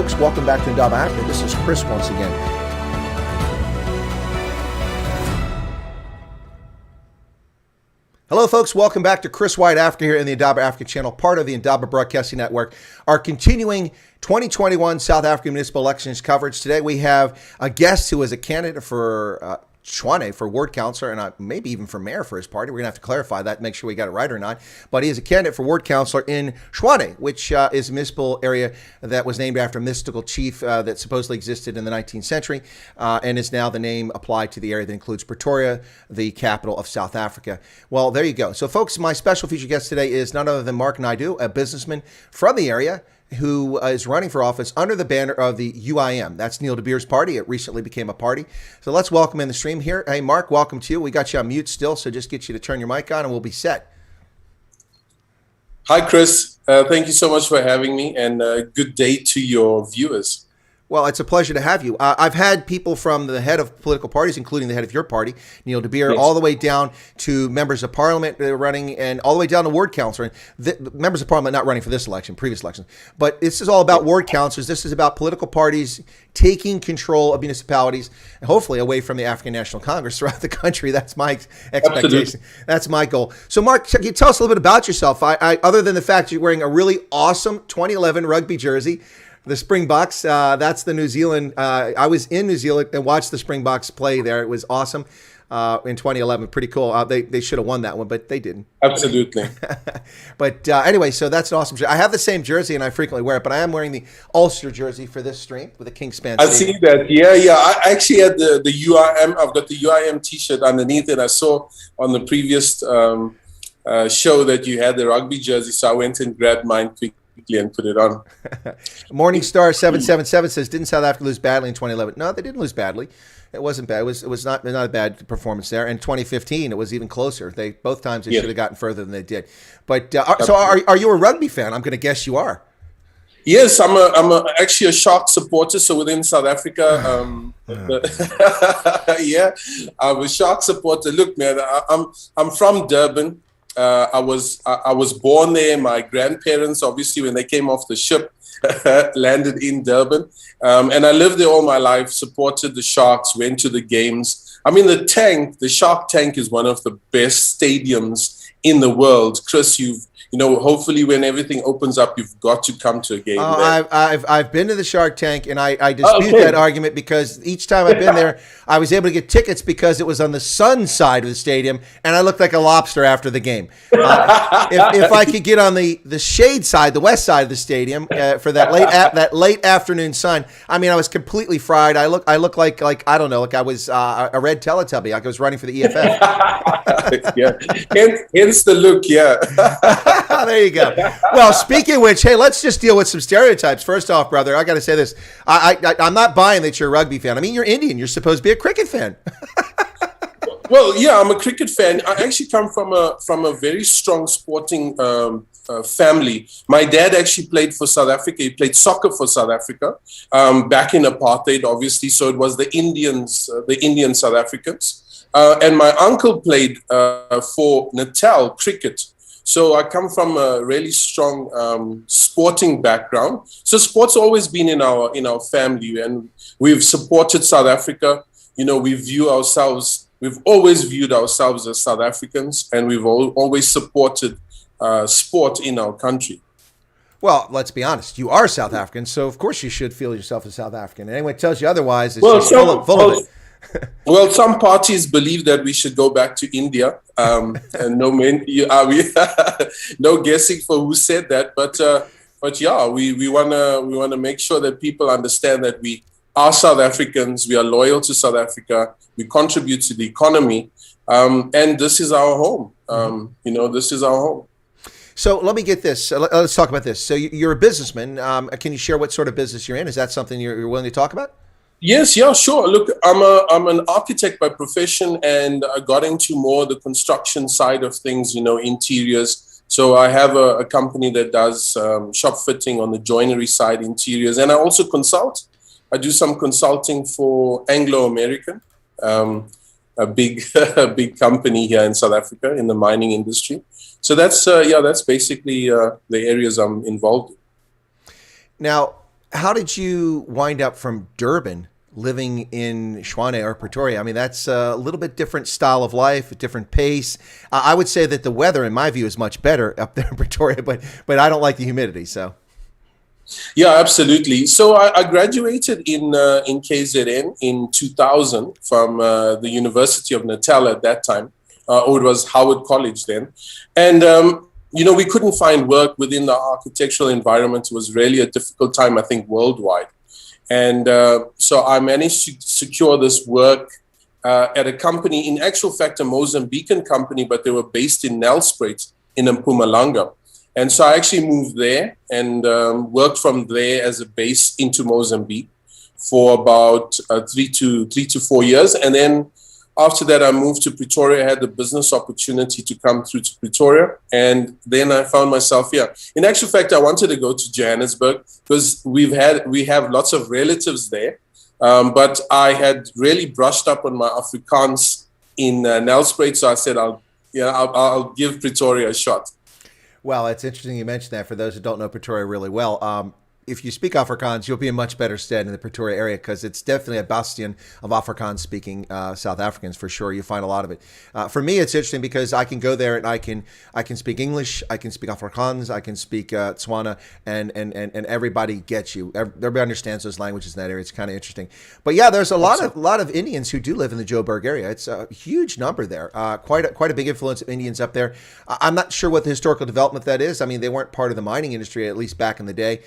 folks. Welcome back to Indaba Africa. This is Chris once again. Hello, folks. Welcome back to Chris Wyatt Africa here in the Indaba Africa channel, part of the Indaba Broadcasting Network. Our continuing 2021 South African municipal elections coverage. Today we have a guest who is a candidate for Tshwane for ward councillor and maybe even for mayor for his party. We're going to have to clarify that, make sure we got it right or not. But he is a candidate for ward councillor in Tshwane, which is a municipal area that was named after a mystical chief that supposedly existed in the 19th century and is now the name applied to the area that includes Pretoria, the capital of South Africa. Well, there you go. So, folks, my special featured guest today is none other than Mark Naidoo, a businessman from the area, who is running for office under the banner of the UIM. That's Neil de Beer's party. It recently became a party. So let's welcome in the stream here. Hey, Mark, welcome to you. We got you on mute still, so just get you to turn your mic on and we'll be set. Hi, Chris. Thank you so much for having me, and good day to your viewers. Well, it's a pleasure to have you. I've had people from the head of political parties, including the head of your party, Neil de Beer, yes, all the way down to members of parliament running, and all the way down to ward councillor. The members of parliament not running for this election, previous election. But this is all about ward councillors. This is about political parties taking control of municipalities, and hopefully away from the African National Congress throughout the country. That's my expectation. Absolutely. That's my goal. So, Mark, can you tell us a little bit about yourself? Other than the fact you're wearing a really awesome 2011 rugby jersey, the Springboks, that's the New Zealand. I was in New Zealand and watched the Springboks play there. It was awesome in 2011. Pretty cool. They should have won that one, but they didn't. Absolutely. But anyway, so that's an awesome jersey. I have the same jersey and I frequently wear it, but I am wearing the Ulster jersey for this stream with a Kingspan. I see that. Yeah. I actually had the UIM. I've got the UIM T-shirt underneath it. I saw on the previous show that you had the rugby jersey, so I went and grabbed mine quickly and put it on. Morning Star 777 says, didn't South Africa lose badly in 2011? No, they didn't lose badly. It wasn't bad. It was not a bad performance there. In 2015, it was even closer. Both times they should have gotten further than they did. But so are you a rugby fan? I'm going to guess you are. Yes, I'm actually a Shark supporter. So within South Africa, yeah, I'm a Shark supporter. Look, man, I'm from Durban. I was born there. My grandparents, obviously, when they came off the ship, landed in Durban. And I lived there all my life, supported the Sharks, went to the games. I mean, the Shark Tank is one of the best stadiums in the world. Chris, hopefully when everything opens up, you've got to come to a game there. I've been to the Shark Tank, and I dispute that argument because each time I've been there, I was able to get tickets because it was on the sun side of the stadium, and I looked like a lobster after the game. If I could get on the shade side, the west side of the stadium for that late afternoon sun, I mean, I was completely fried. I look like I don't know, like I was a red Teletubby, like I was running for the EFF. Yeah, hence the look. Yeah. There you go. Well, speaking of which, hey, let's just deal with some stereotypes. First off, brother, I got to say this. I'm not buying that you're a rugby fan. I mean, you're Indian. You're supposed to be a cricket fan. Well, yeah, I'm a cricket fan. I actually come from a very strong sporting family. My dad actually played for South Africa. He played soccer for South Africa back in apartheid, obviously. So it was the Indian South Africans. And my uncle played for Natal cricket. So I come from a really strong sporting background. So sports always been in our family, and we've supported South Africa. We've always viewed ourselves as South Africans, and we've always supported sport in our country. Well, let's be honest. You are South African, so of course you should feel yourself a South African. And anyone tells you otherwise is full of it. Well, some parties believe that we should go back to India, and no guessing for who said that. But yeah, we wanna make sure that people understand that we are South Africans. We are loyal to South Africa. We contribute to the economy, and this is our home. This is our home. So let me get this. Let's talk about this. So you're a businessman. Can you share what sort of business you're in? Is that something you're willing to talk about? Yes, yeah, sure. Look, I'm an architect by profession, and I got into more the construction side of things, interiors. So I have a company that does shop fitting on the joinery side, interiors, and I also consult. I do some consulting for Anglo American, a big company here in South Africa in the mining industry. So that's basically the areas I'm involved in. Now, How did you wind up from Durban living in Tshwane or Pretoria? I mean, that's a little bit different style of life, a different pace. I would say that the weather, in my view, is much better up there in Pretoria, but I don't like the humidity. So, Yeah, absolutely. So I graduated in KZN in 2000 from the University of Natal at that time, or it was Howard College then. And, we couldn't find work within the architectural environment. It was really a difficult time, I think, worldwide. And so I managed to secure this work at a company, in actual fact, a Mozambican company, but they were based in Nelspruit in Mpumalanga. And so I actually moved there and worked from there as a base into Mozambique for about 3 to 4 years. And then after that, I moved to Pretoria. I had the business opportunity to come through to Pretoria. And then I found myself here. In actual fact, I wanted to go to Johannesburg because we have lots of relatives there. But I had really brushed up on my Afrikaans in Nelspruit. So I said, I'll give Pretoria a shot. well, it's interesting you mentioned that. For those who don't know Pretoria really well, if you speak Afrikaans, you'll be in much better stead in the Pretoria area because it's definitely a bastion of Afrikaans-speaking South Africans for sure. You find a lot of it. For me, it's interesting because I can go there and I can speak English, I can speak Afrikaans, I can speak Tshwane, and everybody gets you. Everybody understands those languages in that area. It's kind of interesting. But yeah, there's a lot of Indians who do live in the Joburg area. It's a huge number there. Quite a big influence of Indians up there. I'm not sure what the historical development that is. I mean, they weren't part of the mining industry at least back in the day.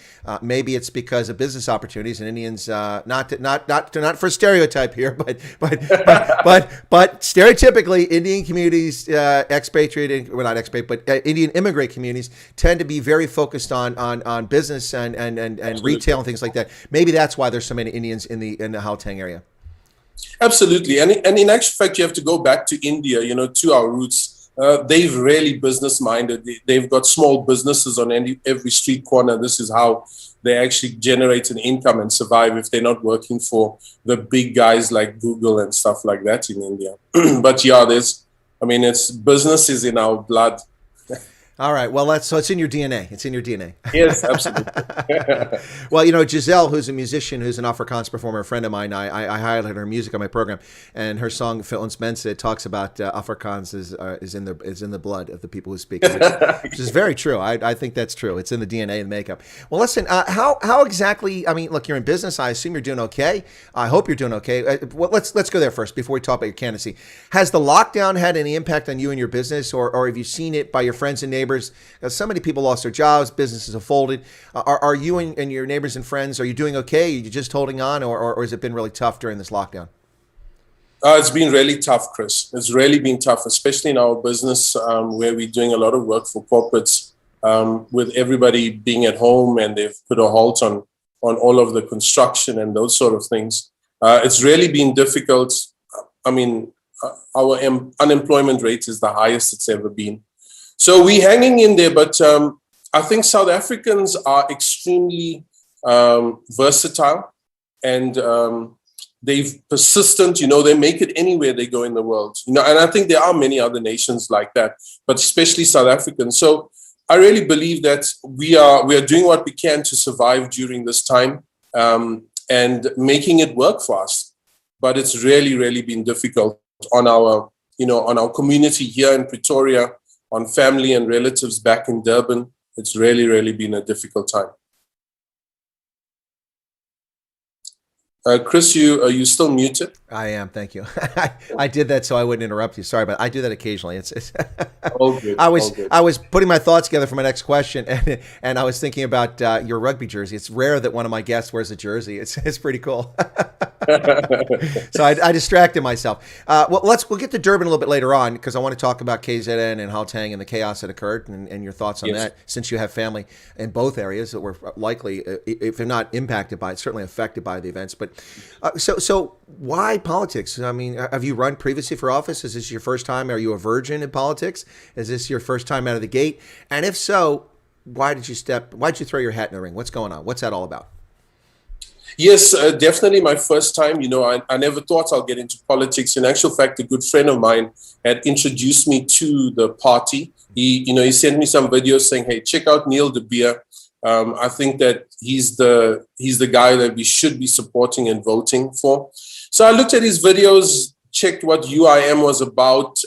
Maybe it's because of business opportunities and Indians, not for stereotype here, but stereotypically Indian communities, Indian immigrant communities tend to be very focused on business and retail and things like that. Maybe that's why there's so many Indians in the Gauteng area. Absolutely, and in actual fact, you have to go back to India, to our roots. They've really business minded. They've got small businesses on every street corner. This is how they actually generate an income and survive if they're not working for the big guys like Google and stuff like that in India. But yeah, it's business is in our blood. All right. Well, so it's in your DNA. It's in your DNA. Yes, absolutely. Well, Giselle, who's a musician, who's an Afrikaans performer, a friend of mine, I highlighted her music on my program, and her song "Vir ons mense" talks about Afrikaans is in the blood of the people who speak it, which is very true. I think that's true. It's in the DNA and makeup. Well, listen, how exactly? I mean, look, you're in business. I assume you're doing okay. I hope you're doing okay. Well, let's go there first before we talk about your candidacy. Has the lockdown had any impact on you and your business, or have you seen it by your friends and neighbors? So many people lost their jobs, businesses have folded. Are you and your neighbors and friends, are you doing okay? Are you just holding on, or has it been really tough during this lockdown? It's been really tough, Chris. It's really been tough, especially in our business where we're doing a lot of work for corporates with everybody being at home, and they've put a halt on all of the construction and those sort of things. It's really been difficult. I mean, our unemployment rate is the highest it's ever been. So we're hanging in there, but I think South Africans are extremely versatile, and they're persistent. They make it anywhere they go in the world. And I think there are many other nations like that, but especially South Africans. So I really believe that we are doing what we can to survive during this time and making it work for us. But it's really, really been difficult on our community here in Pretoria, on family and relatives back in Durban. It's really, really been a difficult time. Chris, are you still muted? I am, thank you. I did that so I wouldn't interrupt you. Sorry, but I do that occasionally. It's all good. I was putting my thoughts together for my next question, and I was thinking about your rugby jersey. It's rare that one of my guests wears a jersey. It's pretty cool. So I distracted myself. Well, we'll get to Durban a little bit later on because I want to talk about KZN and Gauteng and the chaos that occurred and your thoughts on that, since you have family in both areas that were likely, if they're not impacted by it, certainly affected by the events. But so why politics? I mean, have you run previously for office? Is this your first time? Are you a virgin in politics? Is this your first time out of the gate? And if so, why'd you throw your hat in the ring? What's going on? What's that all about? Yes, definitely my first time. I never thought I'll get into politics. In actual fact, a good friend of mine had introduced me to the party. He sent me some videos saying, "Hey, check out Neil de Beer. I think that he's the guy that we should be supporting and voting for. So I looked at his videos, checked what UIM was about.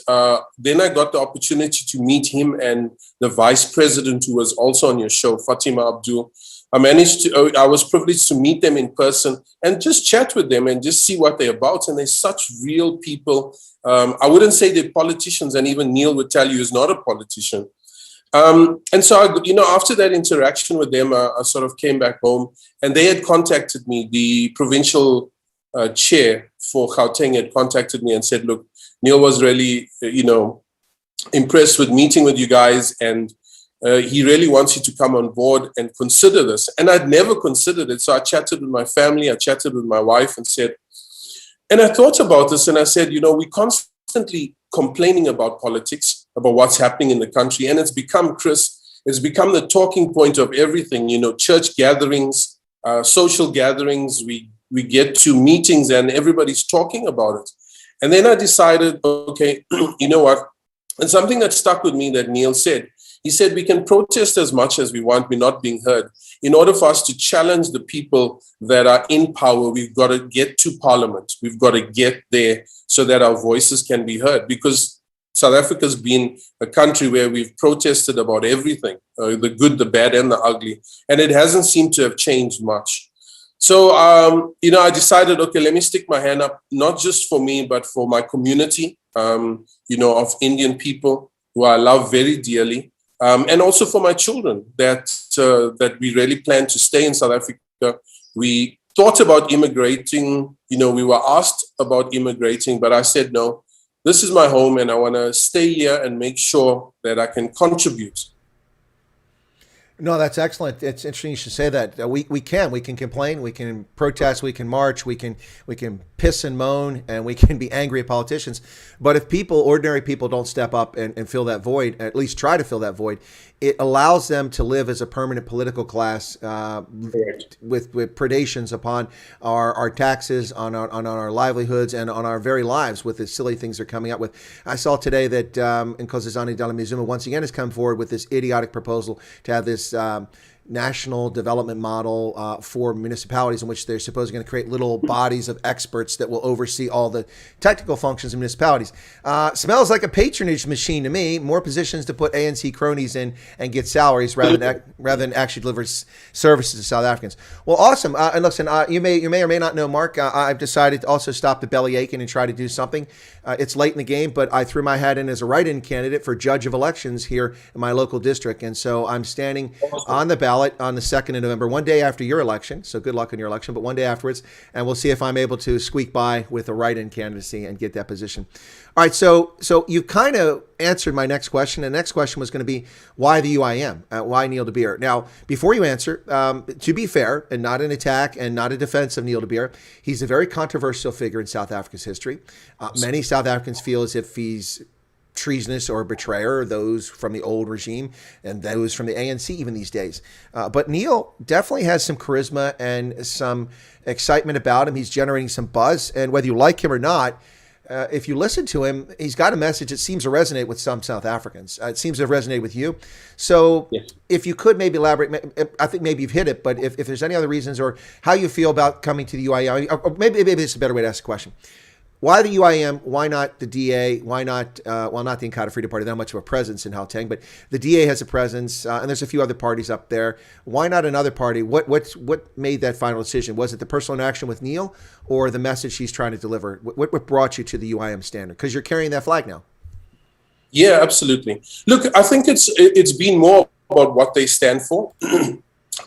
Then I got the opportunity to meet him and the vice president, who was also on your show, Fatima Abdul. I was privileged to meet them in person and just chat with them and just see what they're about. And they're such real people. I wouldn't say they're politicians, and even Neil would tell you he's not a politician. And so, after that interaction with them, I sort of came back home, and they had contacted me. The provincial chair for Gauteng had contacted me and said, look, Neil was really, impressed with meeting with you guys, and he really wants you to come on board and consider this. And I'd never considered it. So I chatted with my family, I chatted with my wife and I thought about this, and I said, we constantly complaining about politics, about what's happening in the country. And it's become, Chris, it's become the talking point of everything, church gatherings, social gatherings. We get to meetings and everybody's talking about it. And then I decided, okay, you know what? And something that stuck with me that Neil said, he said, we can protest as much as we want, we're not being heard. In order for us to challenge the people that are in power, we've got to get to Parliament. We've got to get there so that our voices can be heard. Because South Africa's been a country where we've protested about everything, the good, the bad, and the ugly. And it hasn't seemed to have changed much. So, I decided, okay, let me stick my hand up, not just for me, but for my community, of Indian people who I love very dearly. And also for my children that we really plan to stay in South Africa. We thought about immigrating, we were asked about immigrating, but I said, no, this is my home and I want to stay here and make sure that I can contribute. No, that's excellent. It's interesting you should say that. We can complain, we can protest, we can march, we can piss and moan, and we can be angry at politicians. But if ordinary people don't step up and fill that void, at least try to fill that void, it allows them to live as a permanent political class with predations upon our taxes, on our livelihoods, and on our very lives with the silly things they're coming up with. I saw today that Nkosazana Dlamini-Zuma once again has come forward with this idiotic proposal to have this national development model for municipalities in which they're supposedly going to create little bodies of experts that will oversee all the technical functions of municipalities. Smells like a patronage machine to me. More positions to put ANC cronies in and get salaries rather than actually deliver services to South Africans. Well, awesome. And listen, you may or may not know, Mark, I've decided to also stop the belly aching and try to do something. It's late in the game, but I threw my hat in as a write-in candidate for judge of elections here in my local district. And so I'm standing on the ballot on the 2nd of November, one day after your election. So good luck on your election, but one day afterwards. And we'll see if I'm able to squeak by with a write-in candidacy and get that position. All right. So you kind of answered my next question. The next question was going to be, why the UIM? Why Neil de Beer? Now, before you answer, to be fair, and not an attack and not a defense of Neil de Beer, he's a very controversial figure in South Africa's history. Many South Africans feel as if he's treasonous or a betrayer, those from the old regime and those from the ANC even these days. But Neil definitely has some charisma and some excitement about him. He's generating some buzz. And whether you like him or not, if you listen to him, he's got a message that seems to resonate with some South Africans. It seems to have resonated with you. So yes. If you could maybe elaborate, I think maybe you've hit it, but if there's any other reasons or how you feel about coming to the UIM, or maybe it's a better way to ask the question. Why the UIM? Why not the DA? Why not, not the Inkatha Freedom Party? They're not much of a presence in Gauteng, but the DA has a presence, and there's a few other parties up there. Why not another party? What made that final decision? Was it the personal interaction with Neil or the message he's trying to deliver? What brought you to the UIM standard? Because you're carrying that flag now. Yeah, absolutely. Look, I think it's been more about what they stand for.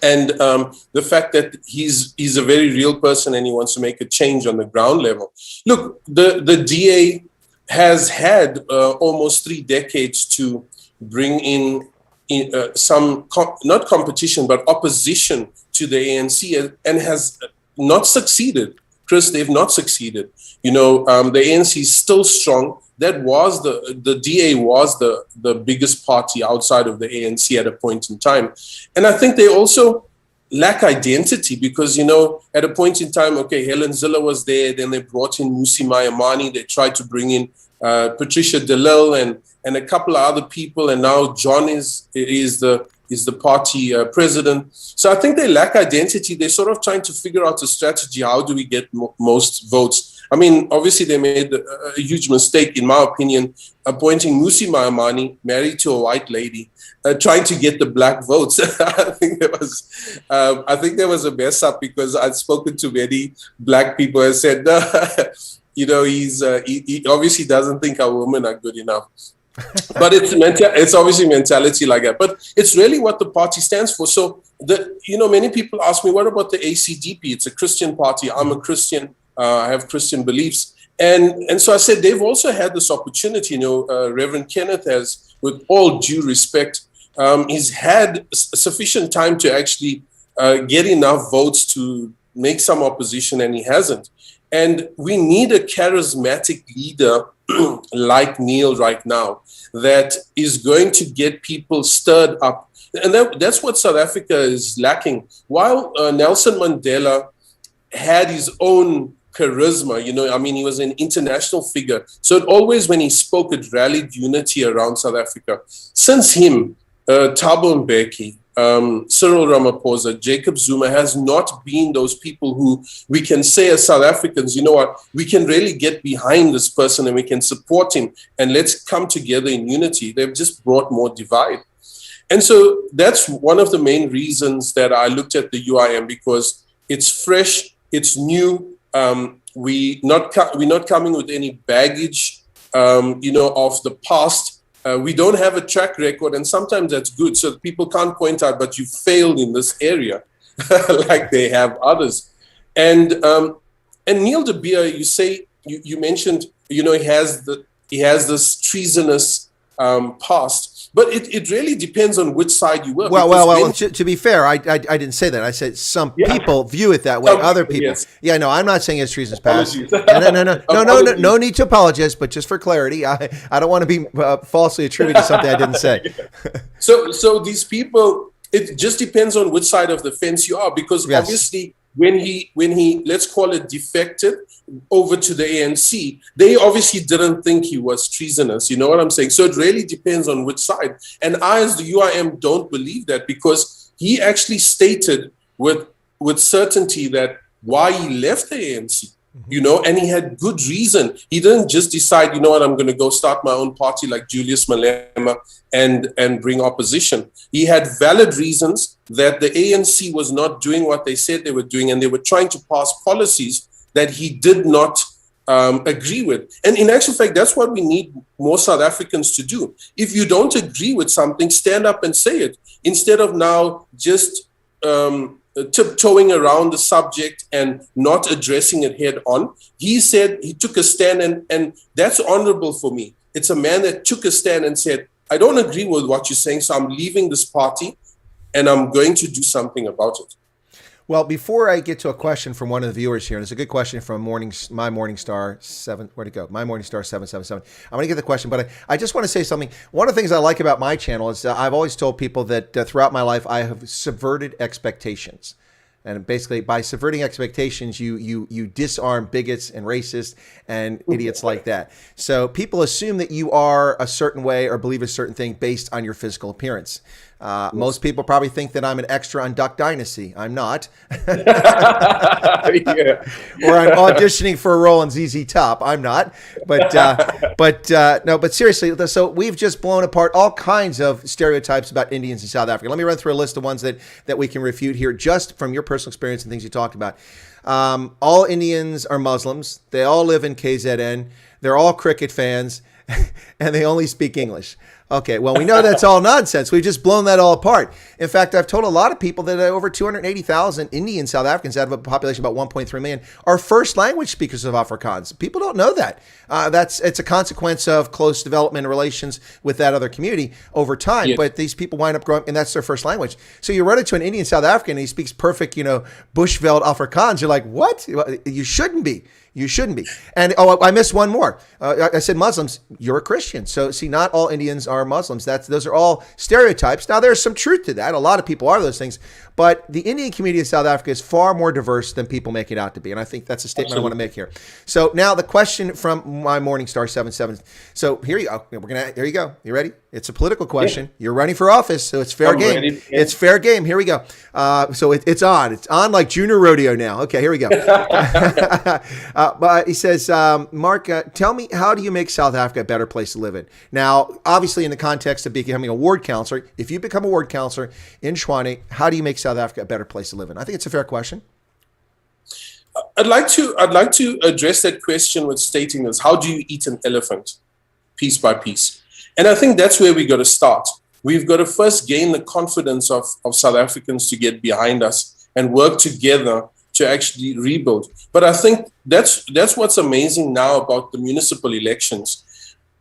And the fact that he's a very real person and he wants to make a change on the ground level. Look, the DA has had almost 3 decades to bring in some, not competition, but opposition to the ANC and has not succeeded. Chris, they've not succeeded. The ANC is still strong. That was the DA was the biggest party outside of the ANC at a point in time. And I think they also lack identity because, at a point in time, okay, Helen Zille was there. Then they brought in Musi Mayamani. They tried to bring in Patricia de Lille and a couple of other people. And now John is the is the party president. So I think they lack identity. They're sort of trying to figure out a strategy. How do we get most votes? I mean, obviously they made a huge mistake, in my opinion, appointing Musi Maimane, married to a white lady, trying to get the black votes. I think there was a mess up, because I'd spoken to many black people and said, no, you know, he obviously doesn't think our women are good enough. But it's obviously mentality like that. But it's really what the party stands for. So, many people ask me, what about the ACDP? It's a Christian party. I'm a Christian. I have Christian beliefs. And so I said, they've also had this opportunity. Reverend Kenneth has, with all due respect, he's had sufficient time to actually get enough votes to make some opposition, and he hasn't. And we need a charismatic leader like Neil right now that is going to get people stirred up. And that's what South Africa is lacking. While Nelson Mandela had his own charisma, he was an international figure. So always when he spoke, it rallied unity around South Africa. Since him, Thabo Mbeki, Cyril Ramaphosa, Jacob Zuma has not been those people who we can say as South Africans, you know what, we can really get behind this person and we can support him and let's come together in unity. They've just brought more divide. And so that's one of the main reasons that I looked at the UIM, because it's fresh, it's new. We're not coming with any baggage, of the past. We don't have a track record, and sometimes that's good. So people can't point out, but you failed in this area, like they have others. And Neil de Beer, you mentioned, he has this treasonous past. But it really depends on which side you were. Well. To be fair, I didn't say that. I said some people view it that way. Other people, yes. Yeah, no, I'm not saying it's treasonous past. No need to apologize. But just for clarity, I don't want to be falsely attributed to something I didn't say. So these people, it just depends on which side of the fence you are, because obviously when he let's call it defected over to the ANC, they obviously didn't think he was treasonous. You know what I'm saying? So it really depends on which side. And I, as the UIM, don't believe that, because he actually stated with certainty that why he left the ANC. And he had good reason. He didn't just decide, I'm going to go start my own party like Julius Malema and bring opposition. He had valid reasons that the ANC was not doing what they said they were doing, and they were trying to pass policies that he did not agree with. And in actual fact, that's what we need more South Africans to do. If you don't agree with something, stand up and say it, instead of now just tiptoeing around the subject and not addressing it head on. He said he took a stand, and that's honorable for me. It's a man that took a stand and said, I don't agree with what you're saying, so I'm leaving this party and I'm going to do something about it. Well, before I get to a question from one of the viewers here, and it's a good question from My Morningstar 7. Where'd it go? My Morningstar 777. I'm going to get the question, but I just want to say something. One of the things I like about my channel is I've always told people that throughout my life I have subverted expectations. And basically, by subverting expectations, you disarm bigots and racists and idiots like that. So people assume that you are a certain way or believe a certain thing based on your physical appearance. Most people probably think that I'm an extra on Duck Dynasty. I'm not. Or I'm auditioning for a role in ZZ Top. I'm not. But seriously, so we've just blown apart all kinds of stereotypes about Indians in South Africa. Let me run through a list of ones that we can refute here just from your personal experience and things you talked about. All Indians are Muslims. They all live in KZN. They're all cricket fans, and they only speak English. Okay, well, we know that's all nonsense. We've just blown that all apart. In fact, I've told a lot of people that over 280,000 Indian South Africans out of a population of about 1.3 million are first language speakers of Afrikaans. People don't know that. It's a consequence of close development and relations with that other community over time. Yes. But these people wind up growing, and that's their first language. So you run into an Indian South African, and he speaks perfect, Bushveld Afrikaans. You're like, what? You shouldn't be. You shouldn't be. And I missed one more. I said Muslims. You're a Christian. So see, not all Indians are Muslims. Those are all stereotypes. Now there's some truth to that. A lot of people are those things, but the Indian community in South Africa is far more diverse than people make it out to be. And I think that's a statement I want to make here. So now the question from My Morningstar 77. So here you go. Here you go. You ready? It's a political question. You're running for office, so it's fair game. Ready. It's fair game. Here we go. So it's on. It's on like junior rodeo now. Okay, here we go. But he says, Mark, tell me, how do you make South Africa a better place to live in? Now, obviously, in the context of becoming a ward councillor, if you become a ward councillor in Tshwane, how do you make South Africa a better place to live in? I think it's a fair question. I'd like to address that question with stating this: how do you eat an elephant, piece by piece? And I think that's where we got to start. We've got to first gain the confidence of South Africans to get behind us and work together to actually rebuild. But I think that's what's amazing now about the municipal elections.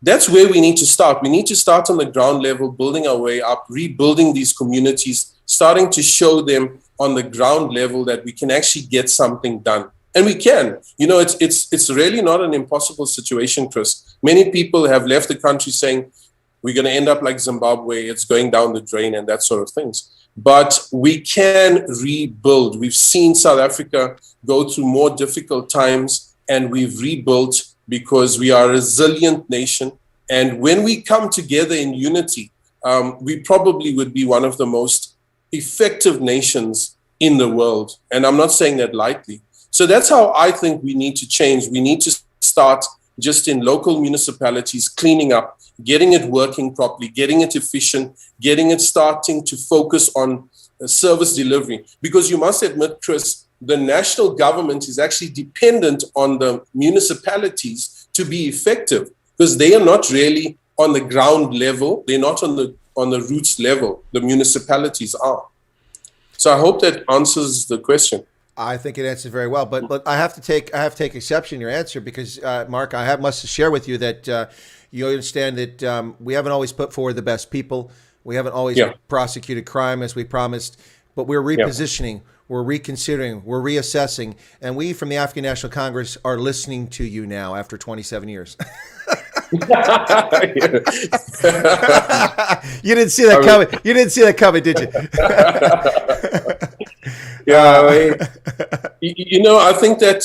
That's where we need to start. We need to start on the ground level, building our way up, rebuilding these communities, starting to show them on the ground level that we can actually get something done. And we can. You know, it's really not an impossible situation, Chris. Many people have left the country saying, we're going to end up like Zimbabwe, it's going down the drain and that sort of things. But we can rebuild. We've seen South Africa go through more difficult times, and we've rebuilt because we are a resilient nation. And when we come together in unity, we probably would be one of the most effective nations in the world. And I'm not saying that lightly. So that's how I think we need to change. We need to start just in local municipalities, cleaning up, getting it working properly, getting it efficient, getting it starting to focus on service delivery. Because you must admit, Chris, the national government is actually dependent on the municipalities to be effective, because they are not really on the ground level. They're not on the roots level. The municipalities are. So I hope that answers the question. I think it answers very well, but I have to take exception to your answer because, Mark, must share with you that you understand that we haven't always put forward the best people. We haven't always prosecuted crime as we promised, but we're repositioning, we're reconsidering, we're reassessing, and we from the African National Congress are listening to you now after 27 years. You didn't see that coming. You didn't see that coming, did you? Yeah, you know, I think that,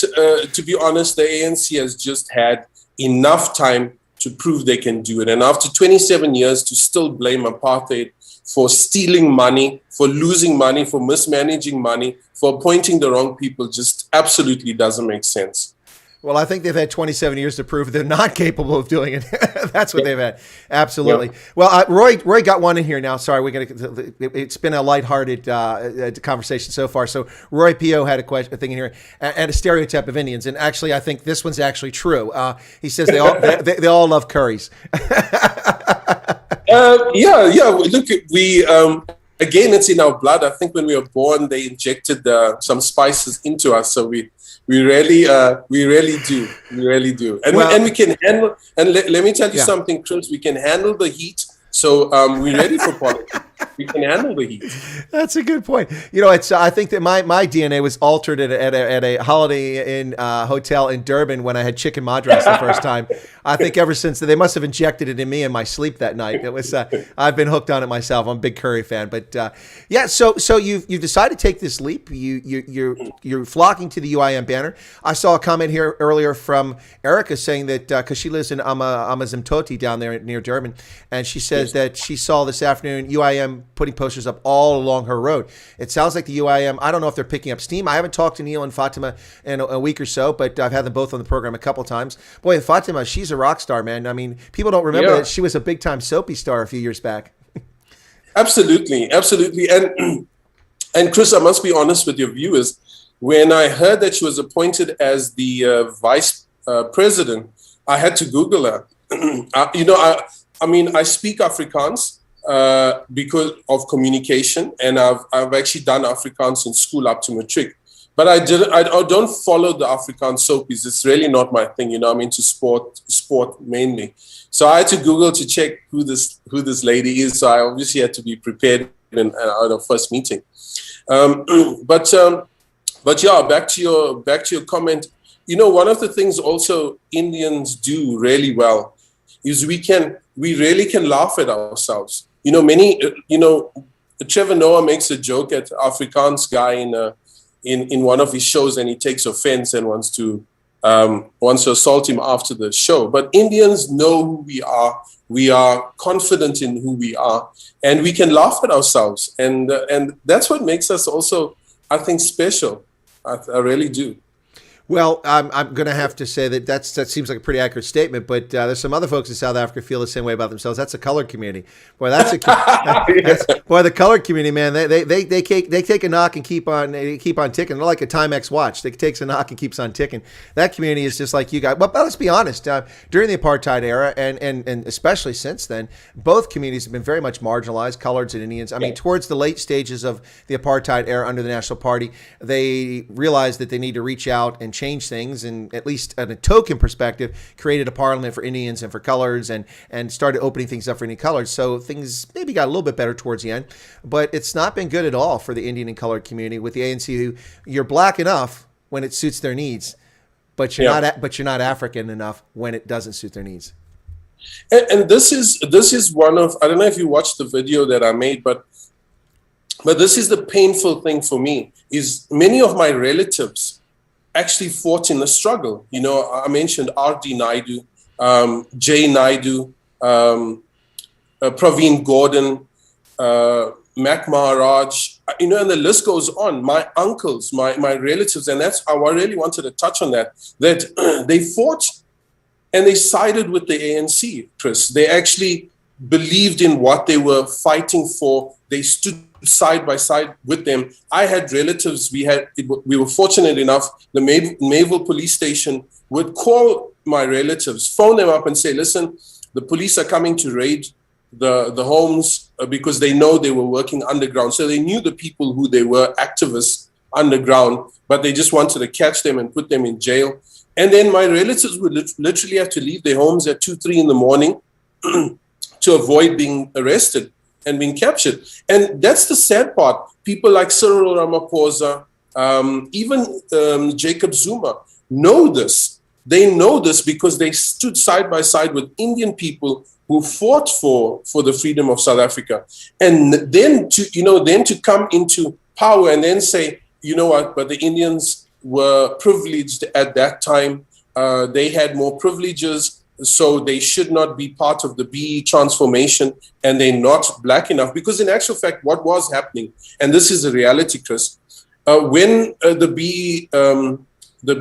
to be honest, the ANC has just had enough time to prove they can do it. And after 27 years, to still blame apartheid for stealing money, for losing money, for mismanaging money, for appointing the wrong people, just absolutely doesn't make sense. Well, I think they've had 27 years to prove they're not capable of doing it. That's what they've had. Absolutely. Yeah. Well, Roy got one in here now. Sorry, it's been a lighthearted conversation so far. So Roy P.O. had a thing in here, and a stereotype of Indians. And actually, I think this one's actually true. He says they all love curries. Yeah. Look, we again, it's in our blood. I think when we were born, they injected some spices into us, so we really do. And we can handle. And let me tell you something, Chris. We can handle the heat. So we're ready for politics. We can handle the heat. That's a good point. You know, I think that my DNA was altered at a Holiday Inn hotel in Durban when I had chicken madras the first time. I think ever since they must have injected it in me in my sleep that night. It was I've been hooked on it myself. I'm a big curry fan. But so you've decided to take this leap. You're flocking to the UIM banner. I saw a comment here earlier from Erica saying that because she lives in Amazimtoti down there near Durban, and she says that she saw this afternoon UIM putting posters up all along her road. It sounds like the UIM, I don't know if they're picking up steam. I haven't talked to Neil and Fatima in a week or so, but I've had them both on the program a couple of times. Boy, Fatima, she's a rock star, man. I mean, people don't remember that she was a big-time soapy star a few years back. Absolutely. And Chris, I must be honest with your viewers. When I heard that she was appointed as the vice president, I had to Google her. I speak Afrikaans because of communication, and I've actually done Afrikaans in school up to matric. But I don't follow the Afrikaans soapies. It's really not my thing. You know, I'm into sport mainly. So I had to Google to check who this lady is. So I obviously had to be prepared in our first meeting. But yeah, back to your comment. You know, one of the things also Indians do really well is we really can laugh at ourselves. You know, Trevor Noah makes a joke at Afrikaans guy in one of his shows, and he takes offense and wants to assault him after the show. But Indians know who we are. We are confident in who we are, and we can laugh at ourselves. And that's what makes us also, I think, special. I really do. Well, I'm going to have to say that seems like a pretty accurate statement, but there's some other folks in South Africa feel the same way about themselves. That's a colored community. Boy, the colored community, man. They take a knock and keep on ticking. They're like a Timex watch. They takes a knock and keeps on ticking. That community is just like you guys. But let's be honest. During the apartheid era, and especially since then, both communities have been very much marginalized. Coloreds and Indians. I mean, towards the late stages of the apartheid era under the National Party, they realized that they need to reach out and change things, and at least at a token perspective, created a parliament for Indians and for coloreds, and started opening things up for any coloreds. So things maybe got a little bit better towards the end, but it's not been good at all for the Indian and colored community with the ANC. Who you're black enough when it suits their needs, but you're not African enough when it doesn't suit their needs. And this is one of, I don't know if you watched the video that I made, but this is the painful thing for me, is many of my relatives actually fought in the struggle. You know, I mentioned R.D. Naidoo, J. Naidoo, Praveen Gordon, Mac Maharaj, you know, and the list goes on. My uncles, my relatives, and that's how I really wanted to touch on that they fought and they sided with the ANC, Chris. They actually believed in what they were fighting for. They stood side by side with them. I had relatives. We were fortunate enough. The Mayville police station would call my relatives, phone them up, and say, "Listen, the police are coming to raid the homes," because they know they were working underground. So they knew the people who they were, activists underground, but they just wanted to catch them and put them in jail. And then my relatives would literally have to leave their homes at 2, 3 in the morning to avoid being arrested and being captured. And that's the sad part. People like Cyril Ramaphosa, even Jacob Zuma know this. They know this because they stood side by side with Indian people who fought for the freedom of South Africa. And then to come into power and then say, you know what, but the Indians were privileged at that time. They had more privileges, so they should not be part of the BE transformation, and they're not black enough. Because in actual fact, what was happening, and this is the reality, Chris, when the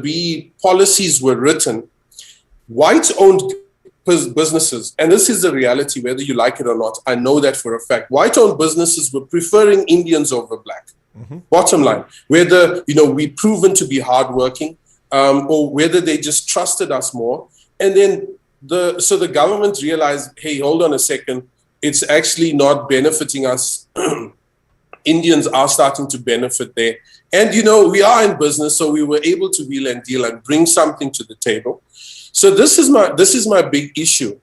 BE policies were written, white-owned businesses, and this is the reality, whether you like it or not, I know that for a fact, white-owned businesses were preferring Indians over black. Mm-hmm. Bottom line, whether we've proven to be hardworking, or whether they just trusted us more, and then the government realized, hey, hold on a second, it's actually not benefiting us. Indians are starting to benefit there, and we are in business, so we were able to wheel and deal and bring something to the table. So this is my big issue.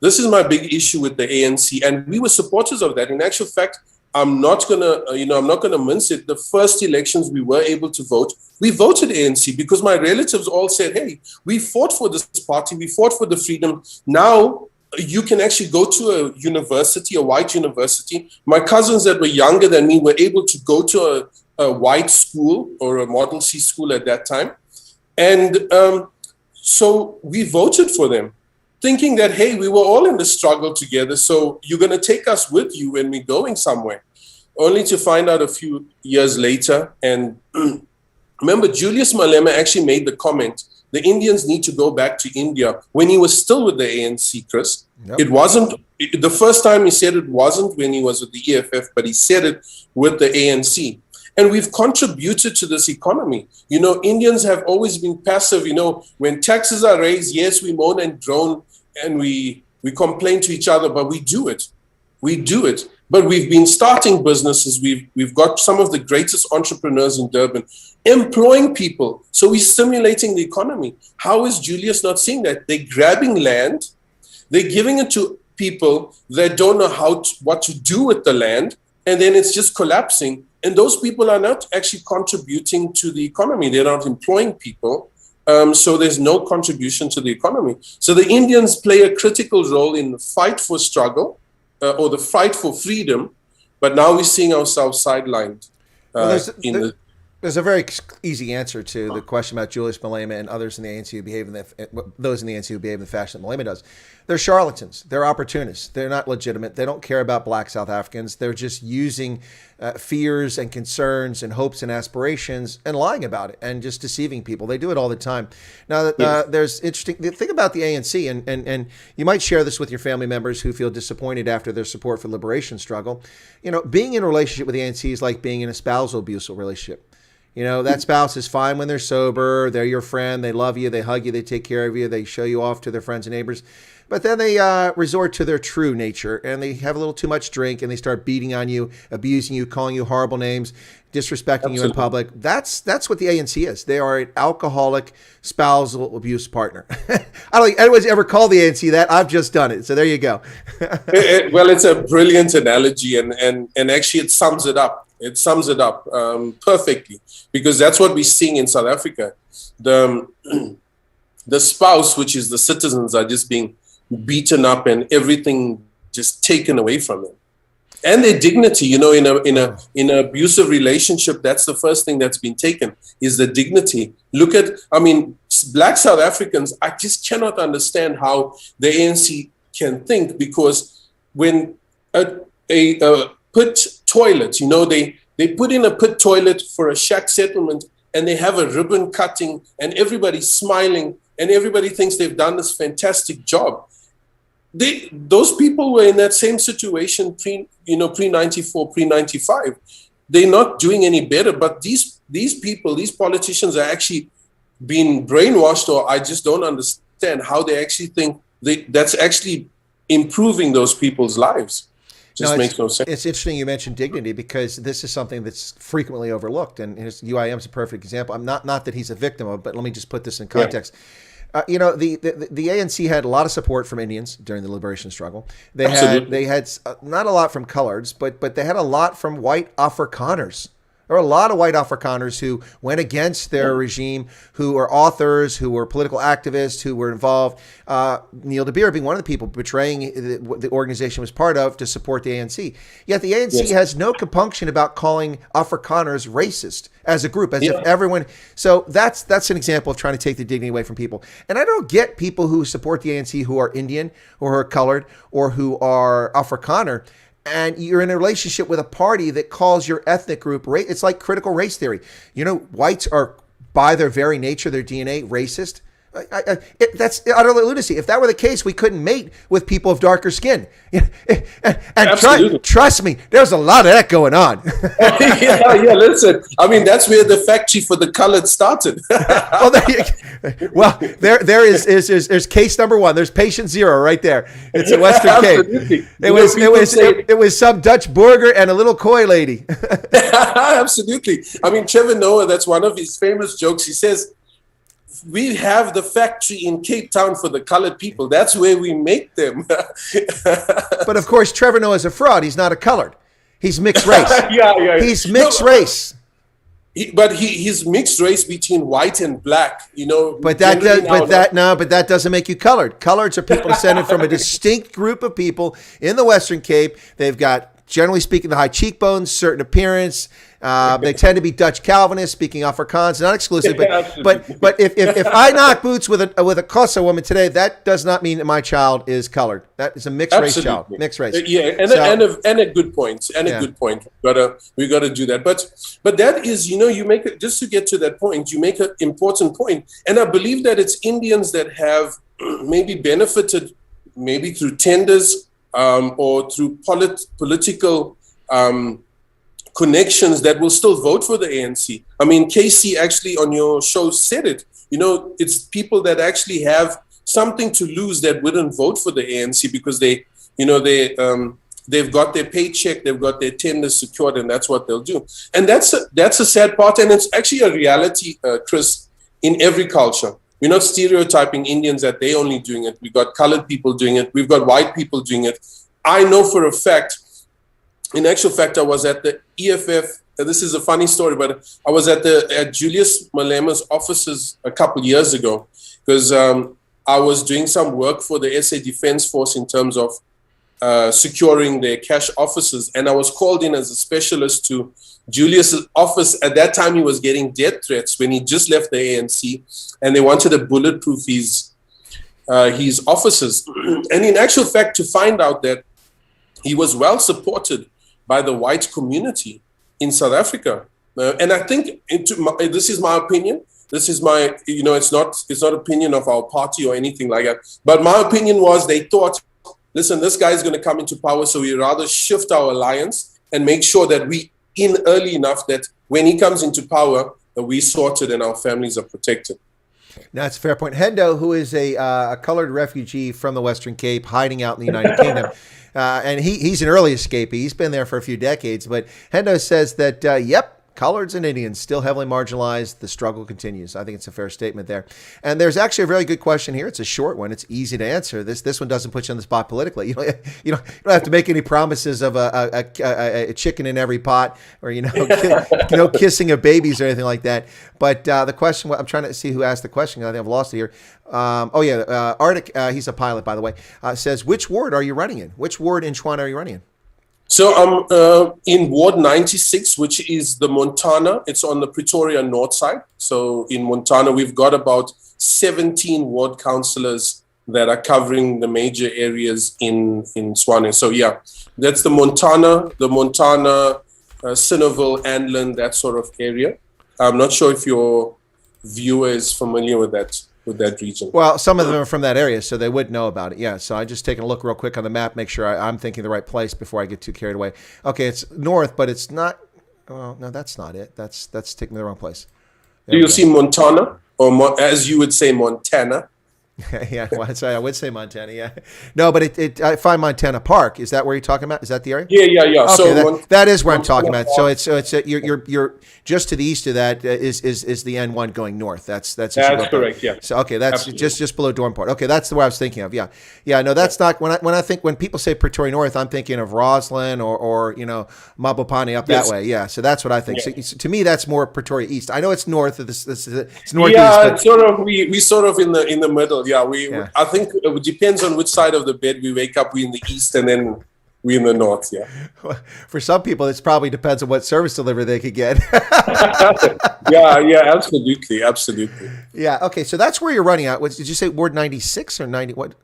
This is my big issue with the ANC, and we were supporters of that. In actual fact, I'm not gonna mince it. The first elections we were able to vote, we voted ANC because my relatives all said, hey, we fought for this party, we fought for the freedom. Now you can actually go to a university, a white university. My cousins that were younger than me were able to go to a white school or a Model C school at that time. And so we voted for them, thinking that, hey, we were all in the struggle together, so you're going to take us with you when we're going somewhere. Only to find out a few years later, and remember, Julius Malema actually made the comment, the Indians need to go back to India, when he was still with the ANC, Chris. Yep. It wasn't, the first time he said it wasn't when he was with the EFF, but he said it with the ANC. And we've contributed to this economy. Indians have always been passive. When taxes are raised, yes, we moan and groan and we complain to each other, but we do it. We do it. But we've been starting businesses. We've got some of the greatest entrepreneurs in Durban employing people. So we're stimulating the economy. How is Julius not seeing that? They're grabbing land. They're giving it to people that don't know what to do with the land. And then it's just collapsing. And those people are not actually contributing to the economy. They're not employing people. So there's no contribution to the economy. So the Indians play a critical role in the fight for struggle or the fight for freedom. But now we're seeing ourselves sidelined. There's a very easy answer to the question about Julius Malema and others in the ANC who behave in those in the ANC who behave in the fashion that Malema does. They're charlatans. They're opportunists. They're not legitimate. They don't care about black South Africans. They're just using fears and concerns and hopes and aspirations and lying about it and just deceiving people. They do it all the time. Now, there's interesting the thing about the ANC, and you might share this with your family members who feel disappointed after their support for the liberation struggle. You know, being in a relationship with the ANC is like being in a spousal abuse relationship. You know, that spouse is fine when they're sober. They're your friend. They love you. They hug you. They take care of you. They show you off to their friends and neighbors. But then they resort to their true nature, and they have a little too much drink, and they start beating on you, abusing you, calling you horrible names, disrespecting you in public. That's what the ANC is. They are an alcoholic spousal abuse partner. I don't think anyone's ever called the ANC that. I've just done it. So there you go. Well, it's a brilliant analogy, and actually it sums it up. It sums it up perfectly, because that's what we're seeing in South Africa. The spouse, which is the citizens, are just being beaten up and everything just taken away from them, and their dignity. You know, in an abusive relationship, that's the first thing that's been taken, is the dignity. Look at, I mean, black South Africans. I just cannot understand how the ANC can think, because when a pit toilet, you know, they put in a pit toilet for a shack settlement, and they have a ribbon cutting, and everybody's smiling, and everybody thinks they've done this fantastic job. Those people were in that same situation pre-94, pre-95. They're not doing any better, but these people, these politicians are actually being brainwashed, or I just don't understand how they actually think that's actually improving those people's lives. Makes no sense. It's interesting you mentioned dignity, because this is something that's frequently overlooked, and UIM is a perfect example. I'm not that he's a victim of, but let me just put this in context. Yeah. You know, the ANC had a lot of support from Indians during the liberation struggle. They had not a lot from coloreds, but they had a lot from white Afrikaners. There were a lot of white Afrikaners who went against their regime, who were authors, who were political activists, who were involved. Neil de Beer being one of the people betraying what the organization was part of to support the ANC. Yet the ANC has no compunction about calling Afrikaners racist as a group, as if everyone. So that's an example of trying to take the dignity away from people. And I don't get people who support the ANC who are Indian or who are colored or who are Afrikaner, and you're in a relationship with a party that calls your ethnic group race. It's like critical race theory. You know, whites are, by their very nature, their DNA, racist. That's utter lunacy. If that were the case, we couldn't mate with people of darker skin. And trust me, there's a lot of that going on. yeah, listen. I mean, that's where the factory for the colored started. There's case number one. There's patient zero right there. It's a Western Cape. It was some Dutch burger and a little Khoi lady. Absolutely. I mean, Trevor Noah, that's one of his famous jokes. He says, we have the factory in Cape Town for the colored people. That's where we make them. But of course, Trevor Noah is a fraud. He's not a colored. He's mixed race. He's mixed race. But he's mixed race between white and black, you know. But that doesn't make you colored. Coloreds are people descended from a distinct group of people in the Western Cape. They've got, generally speaking, the high cheekbones, certain appearance. They tend to be Dutch Calvinists, speaking Afrikaans, not exclusive. But if I knock boots with a Xhosa woman today, that does not mean that my child is colored. That is a mixed race child, mixed race. And a good point. A good point. We got to do that. But that is, you know, you make it, just to get to that point. You make an important point, and I believe that it's Indians that have maybe benefited, maybe through tenders or through political. Connections that will still vote for the ANC. I mean, Casey actually on your show said it. You know, it's people that actually have something to lose that wouldn't vote for the ANC because they've got their paycheck, they've got their tender secured, and that's what they'll do. And that's a sad part, and it's actually a reality, Chris, in every culture. We're not stereotyping Indians that they're only doing it. We've got colored people doing it. We've got white people doing it. I know for a fact. In actual fact, I was at the EFF. This is a funny story, but I was at Julius Malema's offices a couple years ago because I was doing some work for the SA Defence Force in terms of securing their cash offices. And I was called in as a specialist to Julius's office. At that time, he was getting death threats when he just left the ANC, and they wanted to bulletproof his offices. And in actual fact, to find out that he was well supported by the white community in South Africa. And I think this is my opinion. This is my, it's not opinion of our party or anything like that. But my opinion was they thought, listen, this guy is going to come into power, so we rather shift our alliance and make sure that we in early enough that when he comes into power, that we sorted and our families are protected. That's a fair point. Hendo, who is a colored refugee from the Western Cape, hiding out in the United Kingdom, and he's an early escapee. He's been there for a few decades. But Hendo says that, yep, coloreds and Indians still heavily marginalized. The struggle continues. I think it's a fair statement there. And there's actually a very good question here. It's a short one. It's easy to answer. This one doesn't put you on the spot politically. You don't have to make any promises of a chicken in every pot, or kissing of babies or anything like that. But the question, I'm trying to see who asked the question. I think I've lost it here. Arctic. He's a pilot, by the way. Says, which ward are you running in? Which ward in Tshwane are you running in? So I'm in Ward 96, which is the Montana. It's on the Pretoria north side. So in Montana, we've got about 17 ward councillors that are covering the major areas in Tshwane. So yeah, that's the Montana, Sinnerville, Anlin, that sort of area. I'm not sure if your viewer is familiar with that region. Well, some of them are from that area, so they would know about it. Yeah, so I just taking a look real quick on the map, make sure I'm thinking the right place before I get too carried away. Okay, it's north, but it's not. Well, no, that's not it. That's taking me the wrong place. Do you see Montana, or as you would say, Montana? Yeah, well, I would say Montana. Yeah, no, but I find Montana Park. Is that where you're talking about? Is that the area? Yeah. Okay, So that is where I'm talking about. So it's you're just to the east of that is the N1 going north. That's correct. Yeah. So okay, that's Absolutely. just below Dornport. Okay, that's the way I was thinking of. Yeah. No, that's not when people say Pretoria North, I'm thinking of Roslyn or Mabopane up that way. Yeah, so that's what I think. Yeah. So to me, that's more Pretoria East. I know it's north of this. It's northeast. Yeah, but sort of. We sort of in the middle. Yeah, I think it depends on which side of the bed we wake up. We in the east, and then we in the north. Yeah. For some people, it probably depends on what service delivery they could get. Yeah, absolutely. Yeah. Okay. So that's where you're running out. Did you say Ward 96 or 90? What?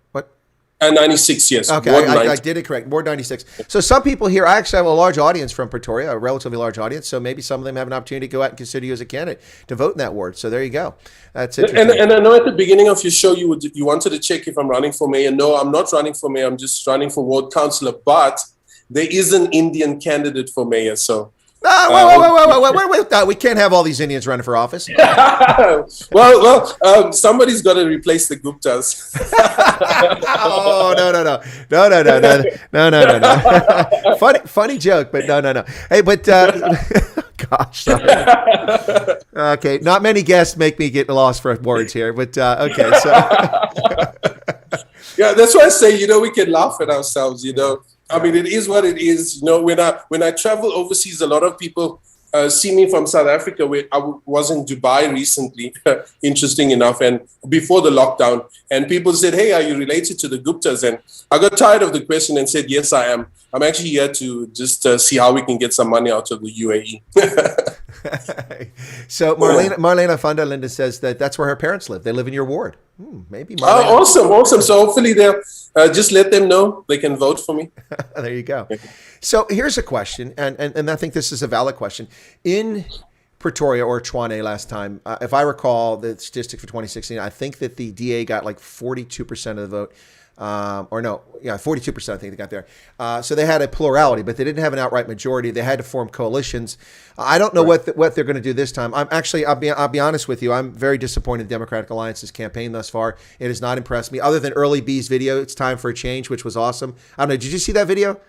96, yes. Okay, I did it correct. Ward 96. So some people here, I actually have a large audience from Pretoria, a relatively large audience. So maybe some of them have an opportunity to go out and consider you as a candidate to vote in that ward. So there you go. That's interesting. And I know at the beginning of your show, you wanted to check if I'm running for mayor. No, I'm not running for mayor. I'm just running for ward councillor. But there is an Indian candidate for mayor. So. Wait. No, we can't have all these Indians running for office. well, somebody's got to replace the Guptas. Oh, no. Funny joke, but no. Hey, but gosh. Okay, not many guests make me get lost for words here, but okay. So yeah, that's why I say we can laugh at ourselves. I mean, it is what it is. When I travel overseas, a lot of people see me from South Africa. I was in Dubai recently, interesting enough, and before the lockdown, and people said, "Hey, are you related to the Guptas?" And I got tired of the question and said, "Yes, I am. I'm actually here to just see how we can get some money out of the UAE." So Marlena van der Linden says that's where her parents live. They live in your ward. Maybe. Oh, awesome. So hopefully they'll just let them know they can vote for me. There you go. So here's a question, and I think this is a valid question. In Pretoria or Tshwane last time, if I recall the statistic for 2016, I think that the DA got like 42% of the vote. 42%. I think they got there. So they had a plurality, but they didn't have an outright majority. They had to form coalitions. I don't know what they're going to do this time. I'll be honest with you. I'm very disappointed in Democratic Alliance's campaign thus far. It has not impressed me. Other than Early B's video, "It's Time for a Change," which was awesome. I don't know. Did you see that video?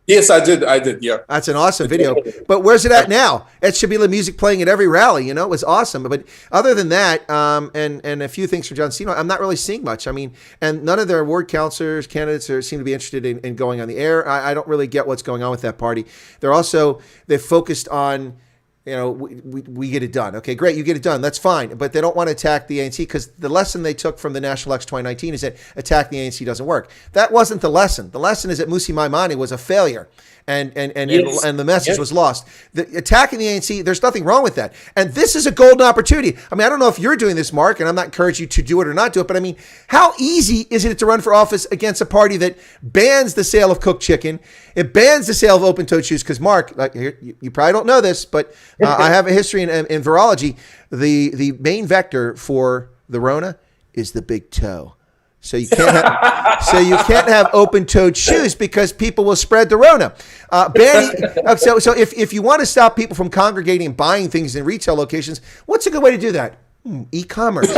Yes, I did. Yeah. That's an awesome video. But where's it at now? It should be the music playing at every rally. It was awesome. But other than that, and a few things from John Cena, I'm not really seeing much. I mean, and none of their ward councillors, candidates seem to be interested in going on the air. I don't really get what's going on with that party. They're focused on we get it done. Okay, great, you get it done. That's fine. But they don't want to attack the ANC because the lesson they took from the National Election 2019 is that attacking the ANC doesn't work. That wasn't the lesson. The lesson is that Musi Maimane was a failure. And the message was lost. Attacking the ANC, there's nothing wrong with that. And this is a golden opportunity. I mean, I don't know if you're doing this, Mark, and I'm not encouraging you to do it or not do it, but I mean, how easy is it to run for office against a party that bans the sale of cooked chicken? It bans the sale of open-toed shoes. Because, Mark, you probably don't know this, but I have a history in virology. The main vector for the Rona is the big toe. So you can't have open-toed shoes because people will spread the Rona. So if you want to stop people from congregating and buying things in retail locations, what's a good way to do that? E-commerce.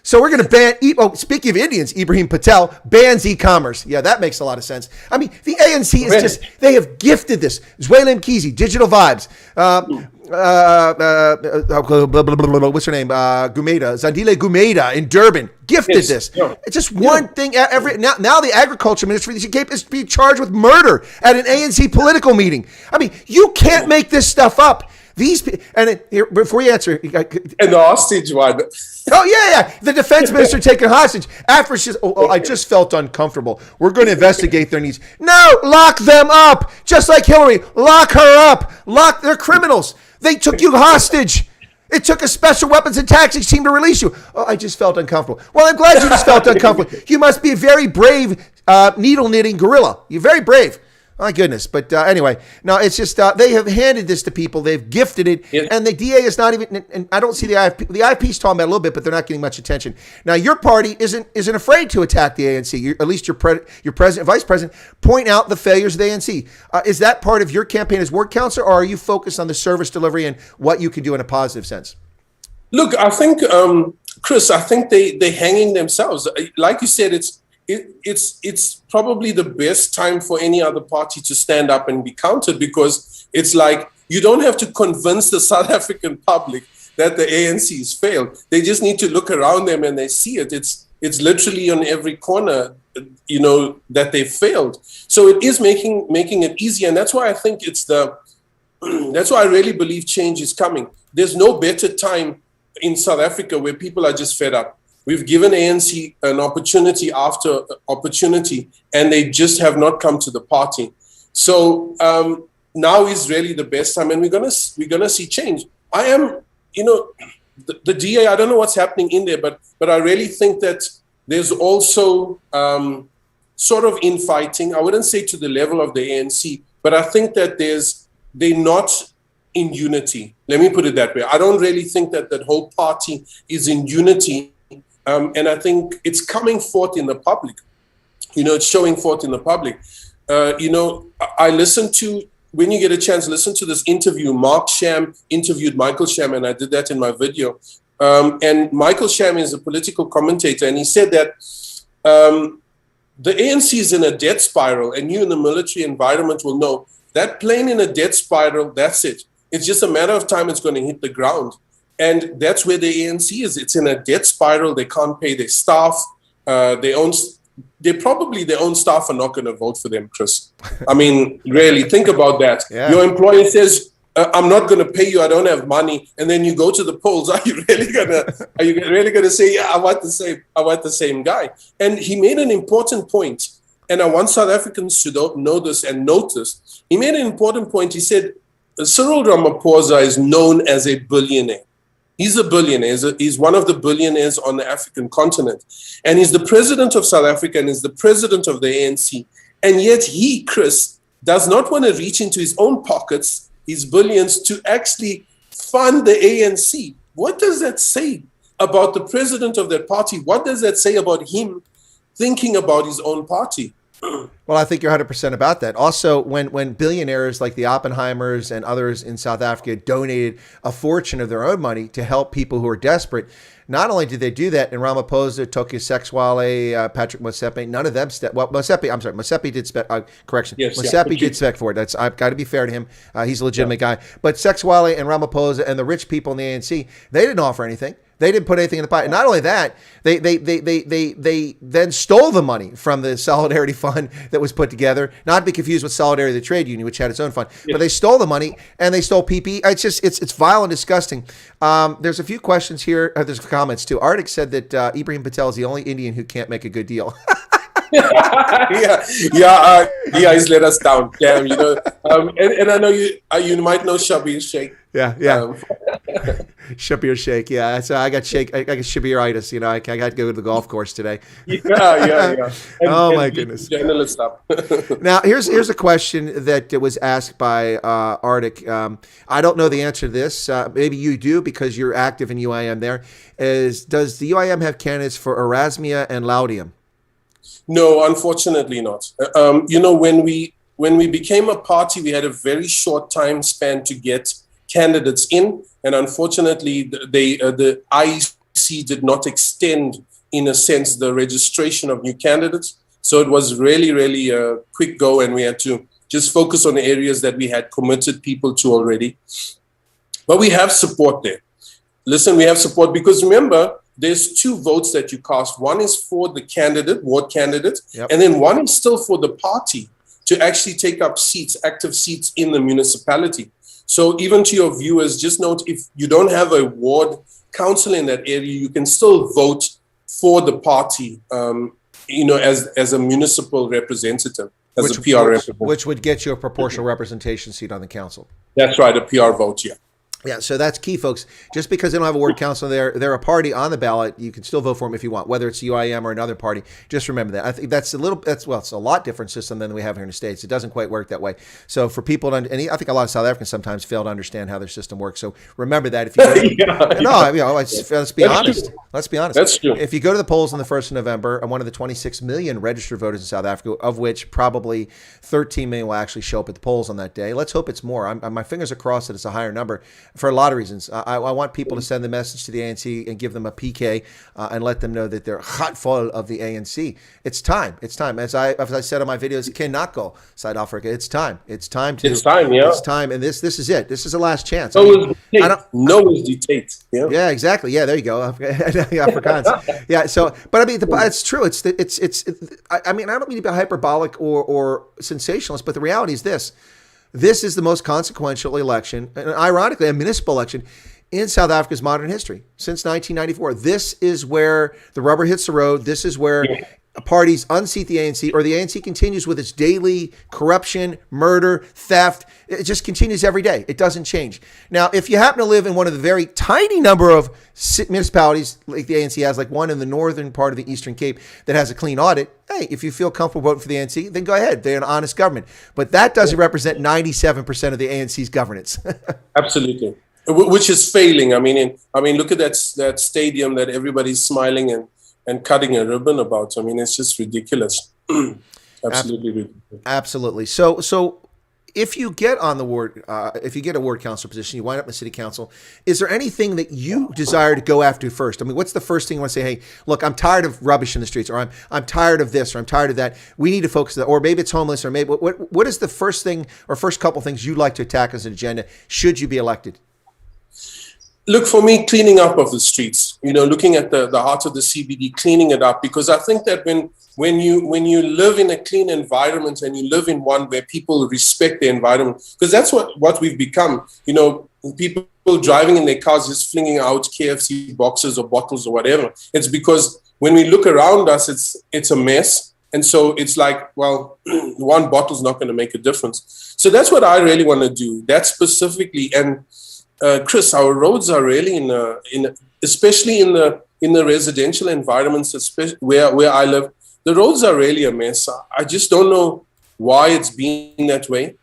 So we're going to ban. Speaking of Indians, Ibrahim Patel bans e-commerce. Yeah, that makes a lot of sense. I mean, the ANC is just—they have gifted this. Zweli Mkhize, Digital Vibes. What's her name? Zandile Gumeda in Durban gifted this. Yeah. It's just one thing. Now the agriculture ministry is being charged with murder at an ANC political meeting. I mean, you can't make this stuff up. Before you answer, and the hostage one. Oh yeah. The defense minister taken hostage after she's. I just felt uncomfortable. We're going to investigate their needs. No, lock them up, just like Hillary. Lock her up. They're criminals. They took you hostage. It took a special weapons and tactics team to release you. Oh, I just felt uncomfortable. Well, I'm glad you just felt uncomfortable. You must be a very brave needle knitting gorilla. You're very brave. My goodness. But anyway, no, it's just they have handed this to people. They've gifted it. Yeah. And the DA is not even, and I don't see the IFP. The IFP's talking about it a little bit, but they're not getting much attention. Now, your party isn't afraid to attack the ANC. At least your president, vice president, point out the failures of the ANC. Is that part of your campaign as ward councillor, or are you focused on the service delivery and what you can do in a positive sense? Look, I think, Chris, I think they're hanging themselves. Like you said, it's probably the best time for any other party to stand up and be counted, because it's like you don't have to convince the South African public that the ANC has failed. They just need to look around them and they see it. It's literally on every corner, that they failed. So it is making it easy, and that's why I think that's why I really believe change is coming. There's no better time in South Africa where people are just fed up. We've given ANC an opportunity after opportunity, and they just have not come to the party. So now is really the best time, and we're gonna see change. I am, the DA. I don't know what's happening in there, but I really think that there's also sort of infighting. I wouldn't say to the level of the ANC, but I think that they're not in unity. Let me put it that way. I don't really think that whole party is in unity. And I think it's coming forth in the public. It's showing forth in the public. I listened to, when you get a chance, listen to this interview. Mark Sham interviewed Michael Sham, and I did that in my video. And Michael Sham is a political commentator, and he said that the ANC is in a death spiral, and you in the military environment will know that plane in a death spiral, that's it. It's just a matter of time it's going to hit the ground. And that's where the ANC is. It's in a death spiral. They can't pay their staff. Their own staff are not going to vote for them, Chris. I mean, really, think about that. Yeah. Your employer says, I'm not going to pay you. I don't have money. And then you go to the polls. Are you really gonna say, yeah, I want the same guy? And he made an important point. And I want South Africans to know this and notice. He made an important point. He said, Cyril Ramaphosa is known as a billionaire. He's a billionaire. He's one of the billionaires on the African continent. And he's the president of South Africa and he's the president of the ANC. And yet he, Chris, does not want to reach into his own pockets, his billions, to actually fund the ANC. What does that say about the president of that party? What does that say about him thinking about his own party? Well, I think you're 100% about that. Also, when billionaires like the Oppenheimers and others in South Africa donated a fortune of their own money to help people who are desperate, not only did they do that, and Ramaphosa, Toki Sexwale, Patrick Motsepe, none of them Motsepe did correction. Yes, Motsepe did spec for it. I've got to be fair to him. He's a legitimate guy. But Sexwale and Ramaphosa and the rich people in the ANC, they didn't offer anything. They didn't put anything in the pot. And not only that, they then stole the money from the Solidarity Fund that was put together. Not to be confused with Solidarity, the trade union, which had its own fund. But they stole the money and they stole PPE. It's vile and disgusting. There's a few questions here. There's comments too. Arctic said that Ibrahim Patel is the only Indian who can't make a good deal. He's let us down, Cam. You know, and I know you might know Shabir Sheikh. Yeah. Shabir Sheikh. Yeah, I got Shabiritis. You know, I got to go to the golf course today. Yeah. My goodness. Journalist stuff. Now, here's a question that was asked by Arctic. I don't know the answer to this. Maybe you do because you're active in UIM there. Does the UIM have candidates for Erasmia and Laudium? No, unfortunately not. You know, when we became a party, we had a very short time span to get candidates in, and unfortunately, the IEC did not extend, in a sense, the registration of new candidates. So it was really a quick go, and we had to just focus on the areas that we had committed people to already. But we have support there. Listen, we have support because remember, there's 2 votes that you cast. One is for the candidate, ward candidate, and then one is still for the party to actually take up seats, active seats in the municipality. So even to your viewers, just note, if you don't have a ward council in that area, you can still vote for the party, you know, as a municipal representative, as a PR representative. Which would get you a proportional representation seat on the council. That's right, a PR vote, yeah. Yeah, so that's key, folks. Just because they don't have a ward council, they're a party on the ballot. You can still vote for them if you want, whether it's UIM or another party. Just remember that. I think it's a lot different system than we have here in the States. It doesn't quite work that way. So for people to, and I think a lot of South Africans sometimes fail to understand how their system works. So remember that if you let's be honest. Let's be honest. That's true. If you go to the polls on the 1st of November, and one of the 26 million registered voters in South Africa, of which probably 13 million will actually show up at the polls on that day. Let's hope it's more. My fingers are crossed that it's a higher number. For a lot of reasons. I want people to send the message to the ANC and give them a PK and let them know that they're hot full of the ANC. It's time. It's time. As I said on my videos, Kenako, SouthAfrica. It's time. It's time. It's time. And this is it. This is the last chance. No is dictate. Yeah, exactly. Yeah, there you go. Afrikaans. Yeah. So, but I mean, it's true. I mean, I don't mean to be hyperbolic or sensationalist, but the reality is this. This is the most consequential election, and ironically, a municipal election in South Africa's modern history since 1994. This is where the rubber hits the road. This is where parties unseat the ANC, or the ANC continues with its daily corruption, murder, theft. It just continues every day. It doesn't change. Now, if you happen to live in one of the very tiny number of municipalities like the ANC has, like one in the northern part of the Eastern Cape that has a clean audit, hey, if you feel comfortable voting for the ANC, then go ahead. They're an honest government. But that doesn't represent 97% of the ANC's governance. Absolutely. Which is failing. I mean, look at that stadium that everybody's smiling and cutting a ribbon about. I mean, it's just ridiculous. Absolutely ridiculous. Absolutely. So if you get on the ward, if you get a ward council position, you wind up in the city council, is there anything that you desire to go after first? I mean, what's the first thing you want to say? Hey, look, I'm tired of rubbish in the streets, or I'm tired of this, or I'm tired of that. We need to focus on that. Or maybe it's homeless, or maybe what is the first thing or first couple things you'd like to attack as an agenda should you be elected? Look, for me, cleaning up of the streets, looking at the heart of the CBD, cleaning it up, because I think that when you live in a clean environment and you live in one where people respect the environment, because that's what we've become, people driving in their cars just flinging out KFC boxes or bottles or whatever. It's because when we look around us, it's a mess. And so it's like, well, one bottle's not going to make a difference. So that's what I really want to do. That specifically. And Chris, our roads are really especially in the residential environments, especially where I live, the roads are really a mess. I just don't know why it's been that way.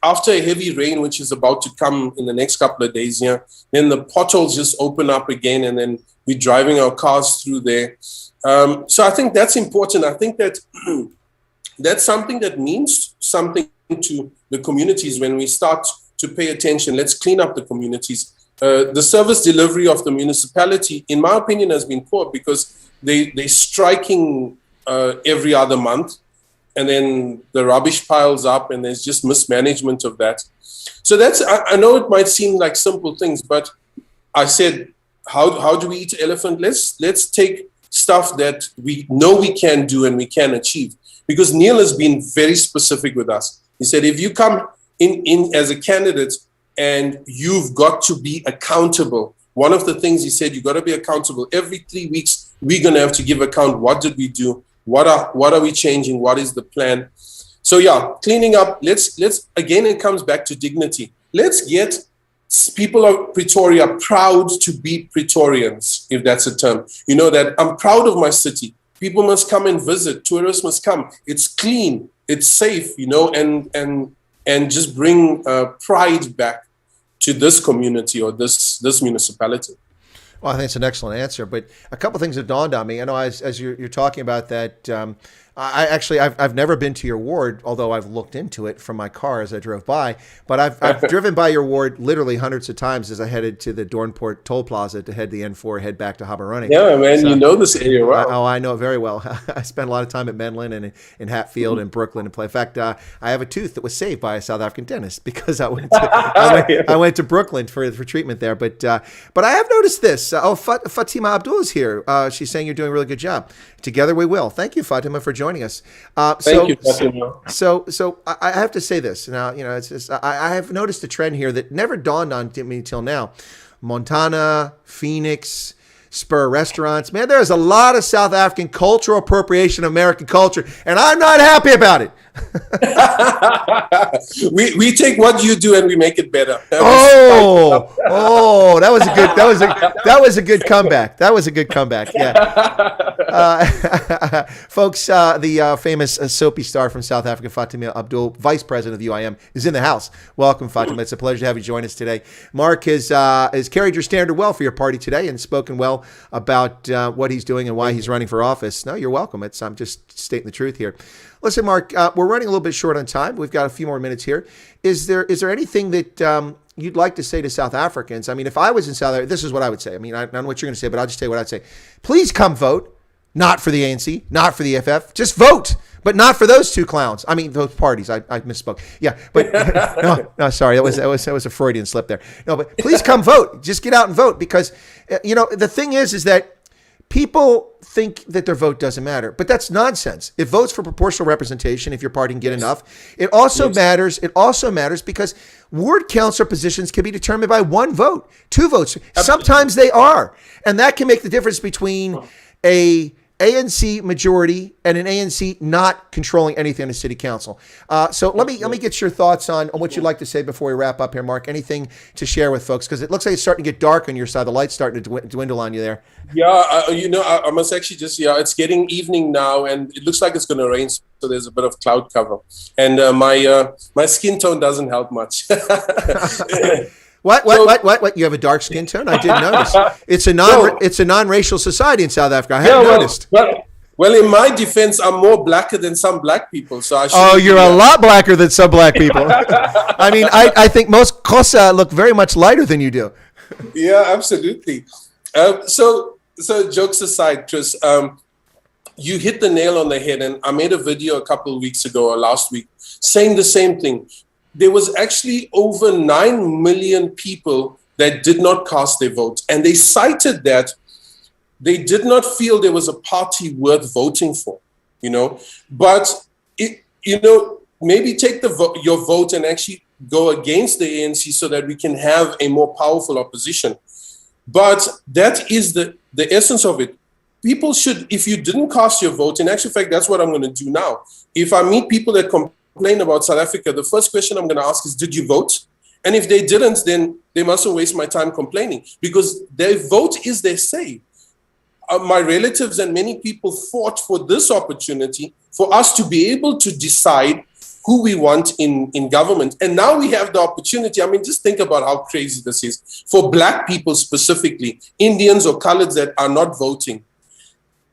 After a heavy rain, which is about to come in the next couple of days, then the potholes just open up again, and then we're driving our cars through there. So I think that's important. I think that that's something that means something to the communities when we start to pay attention. Let's clean up the communities. The service delivery of the municipality, in my opinion, has been poor because they're striking every other month, and then the rubbish piles up, and there's just mismanagement of that. So I know it might seem like simple things, but I said how do we eat elephant? Let's take stuff that we know we can do and we can achieve. Because Neil has been very specific with us. He said, if you come in as a candidate and you've got to be accountable, one of the things he said, you got to be accountable. Every 3 weeks, we're going to have to give account. What did we do? What are we changing? What is the plan? So yeah, cleaning up. Let's again, it comes back to dignity. Let's get people of Pretoria proud to be Praetorians, if that's a term. You know, that I'm proud of my city. People must come and visit. Tourists must come. It's clean. It's safe. You know, and just bring pride back to this community or this municipality. Well, I think it's an excellent answer, but a couple of things have dawned on me. I know as you're talking about that, I've never been to your ward, although I've looked into it from my car as I drove by. But I've driven by your ward literally hundreds of times as I headed to the Doornpoort Toll Plaza to head the N4, head back to Gaborone. Yeah, man, so, you know this area well. I know it very well. I spent a lot of time at Menlyn and in Hatfield and Brooklyn and play. In fact, I have a tooth that was saved by a South African dentist because I went to Brooklyn for treatment there. But I have noticed this. Fatima Abdul is here. She's saying you're doing a really good job. Together we will. Thank you, Fatima, for joining us. Thank you, Fatima. So I have to say this. Now, you know, it's just, I have noticed a trend here that never dawned on me till now. Montana, Phoenix, Spur restaurants. Man, there's a lot of South African cultural appropriation of American culture, and I'm not happy about it. we take what you do and we make it better. That was a good comeback. That was a good comeback. Yeah, folks. The famous soapy star from South Africa, Fatima Abdul, Vice President of the UIM, is in the house. Welcome, Fatima. It's a pleasure to have you join us today. Mark has carried your standard well for your party today and spoken well about what he's doing and why he's running for office. No, you're welcome. I'm just stating the truth here. Listen, Mark, we're running a little bit short on time. We've got a few more minutes here. Is there anything that you'd like to say to South Africans? I mean, if I was in South Africa, this is what I would say. I mean, I don't know what you're going to say, but I'll just tell you what I'd say. Please come vote, not for the ANC, not for the FF. Just vote, but not for those two clowns. I mean, those parties. I misspoke. Yeah, but no, sorry. That was a Freudian slip there. No, but please come vote. Just get out and vote because, you know, the thing is that people think that their vote doesn't matter, but that's nonsense. It votes for proportional representation if your party can get enough. It also matters. It also matters because ward councillor positions can be determined by one vote, two votes. Sometimes they are, and that can make the difference between a ANC majority and an ANC not controlling anything in the city council. So let me get your thoughts on what you'd like to say before we wrap up here, Mark. Anything to share with folks? Because it looks like it's starting to get dark on your side. The light's starting to dwindle on you there. Yeah, you know, I must actually just, it's getting evening now and it looks like it's going to rain. So there's a bit of cloud cover. And my skin tone doesn't help much. What? You have a dark skin tone? I didn't notice. It's a non-racial society in South Africa. I hadn't noticed. Well, in my defense, I'm more blacker than some black people. So you're a lot blacker than some black people. I mean, I think most Xhosa look very much lighter than you do. Yeah, absolutely. So jokes aside, Chris, you hit the nail on the head. And I made a video a couple of weeks ago or last week saying the same thing. There was actually over 9 million people that did not cast their vote. And they cited that they did not feel there was a party worth voting for, you know. But, maybe take your vote and actually go against the ANC so that we can have a more powerful opposition. But that is the essence of it. People should, if you didn't cast your vote, in actual fact, that's what I'm going to do now. If I meet people that complain about South Africa, the first question I'm going to ask is, did you vote? And if they didn't, then they mustn't waste my time complaining because their vote is their say. My relatives and many people fought for this opportunity for us to be able to decide who we want in government. And now we have the opportunity. I mean, just think about how crazy this is. For black people specifically, Indians or coloreds that are not voting,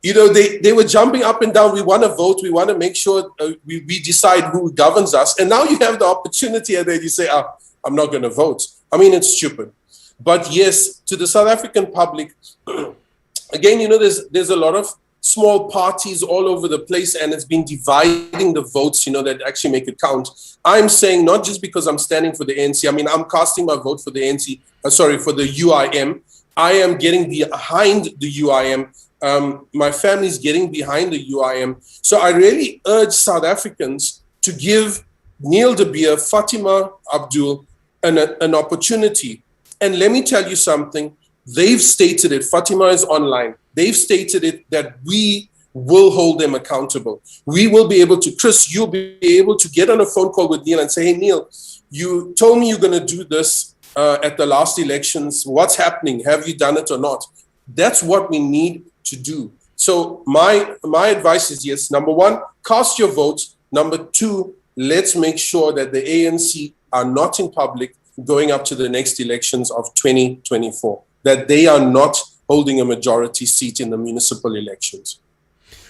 you know, they were jumping up and down. We want to vote. We want to make sure we decide who governs us. And now you have the opportunity and then you say, I'm not going to vote. I mean, it's stupid. But yes, to the South African public, again, you know, there's a lot of small parties all over the place and it's been dividing the votes, you know, that actually make it count. I'm saying not just because I'm standing for the ANC. I mean, I'm casting my vote for the ANC, for the UIM, I am getting behind the UIM. My family is getting behind the UIM. So I really urge South Africans to give Neil de Beer, Fatima Abdul an opportunity. And let me tell you something. They've stated it. Fatima is online. They've stated it that we will hold them accountable. We will be able to, Chris, you'll be able to get on a phone call with Neil and say, hey, Neil, you told me you're going to do this at the last elections. What's happening? Have you done it or not? That's what we need to do. So my advice is, yes, number one, cast your vote. Number two, let's make sure that the ANC are not in public going up to the next elections of 2024, that they are not holding a majority seat in the municipal elections.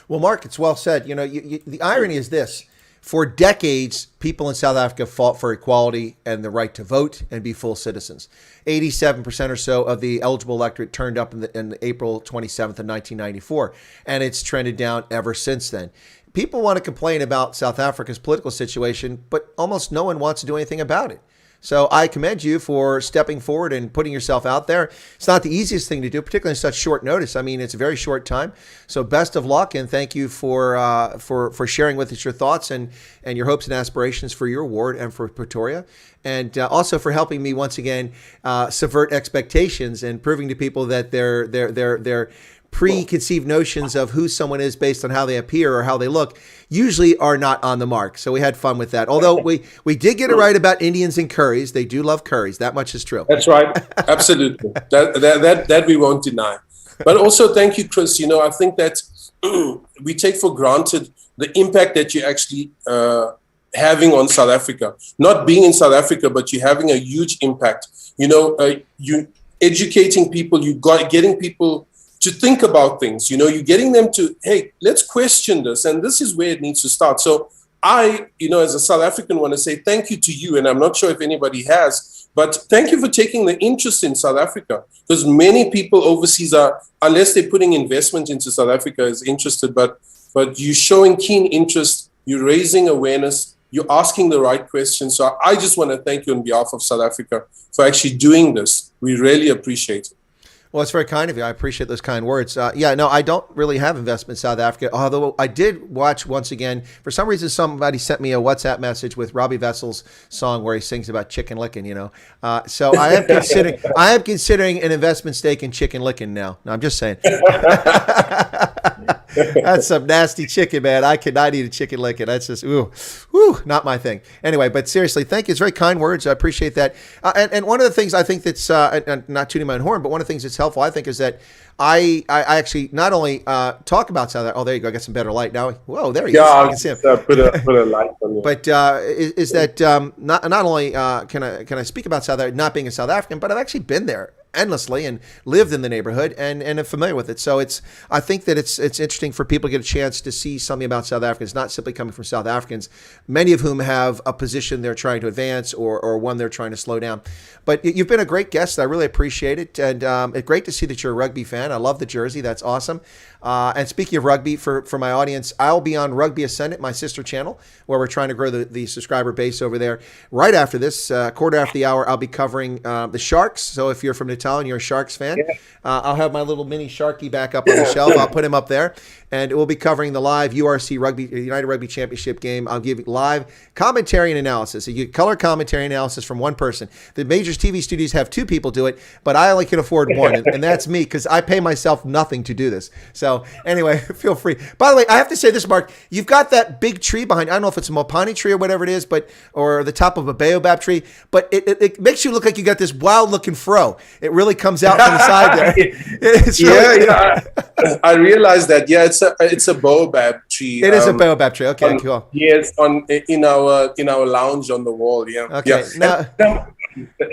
Well, Mark, it's well said. You know, the irony is this. For decades, people in South Africa fought for equality and the right to vote and be full citizens. 87% or so of the eligible electorate turned up in April 27th of 1994, and it's trended down ever since then. People want to complain about South Africa's political situation, but almost no one wants to do anything about it. So I commend you for stepping forward and putting yourself out there. It's not the easiest thing to do, particularly in such short notice. I mean, it's a very short time. So best of luck, and thank you for sharing with us your thoughts and your hopes and aspirations for your ward and for Pretoria, and also for helping me once again subvert expectations and proving to people that they're preconceived notions of who someone is based on how they appear or how they look usually are not on the mark. So we had fun with that. Although we did get it right about Indians and curries. They do love curries. That much is true. That's right. Absolutely. That we won't deny. But also, thank you, Chris. You know, I think that we take for granted the impact that you're actually having on South Africa. Not being in South Africa, but you're having a huge impact. You know, you educating people, getting people to think about things. You know, you're getting them to, hey, let's question this. And this is where it needs to start. So I, you know, as a South African, want to say thank you to you. And I'm not sure if anybody has, but thank you for taking the interest in South Africa. Because many people overseas are, unless they're putting investment into South Africa, is interested. But you're showing keen interest. You're raising awareness. You're asking the right questions. So I just want to thank you on behalf of South Africa for actually doing this. We really appreciate it. Well, it's very kind of you. I appreciate those kind words. No, I don't really have investment in South Africa, although I did watch once again. For some reason, somebody sent me a WhatsApp message with Robbie Vessel's song where he sings about chicken licking, you know. So I am considering an investment stake in chicken licking now. No, I'm just saying. That's some nasty chicken, man. I could not eat a chicken licking. That's just, not my thing. Anyway, but seriously, thank you. It's very kind words. I appreciate that. And one of the things I think that's, not tooting my own horn, but one of the things that's helpful, I think, is that I actually not only talk about South Africa. Oh, there you go. I got some better light now. Whoa, there you go. I can see him. Put a light on you. But is that not only can I speak about South Africa, not being a South African, but I've actually been there endlessly and lived in the neighborhood and am familiar with it. So I think that it's interesting for people to get a chance to see something about South Africans, not simply coming from South Africans, many of whom have a position they're trying to advance or one they're trying to slow down. But you've been a great guest. I really appreciate it. And it's great to see that you're a rugby fan. I love the jersey. That's awesome. And speaking of rugby, for my audience, I'll be on Rugby Ascendant, my sister channel, where we're trying to grow the subscriber base over there. Right after this, quarter after the hour, I'll be covering the Sharks. So if you're from Talon, you're a Sharks fan, I'll have my little mini Sharky back up on the shelf. I'll put him up there. And we'll be covering the live URC Rugby United Rugby Championship game. I'll give live commentary and analysis. So you get color commentary analysis from one person. The major TV studios have two people do it, but I only can afford one, and that's me because I pay myself nothing to do this. So anyway, feel free. By the way, I have to say this, Mark. You've got that big tree behind. I don't know if it's a mopani tree or whatever it is, or the top of a baobab tree, but it makes you look like you got this wild-looking fro. It really comes out from the side there. It's really, I realized that. Yeah, it's a baobab tree. It is a baobab tree. Okay, cool. Yes, in our lounge on the wall. Yeah. Okay.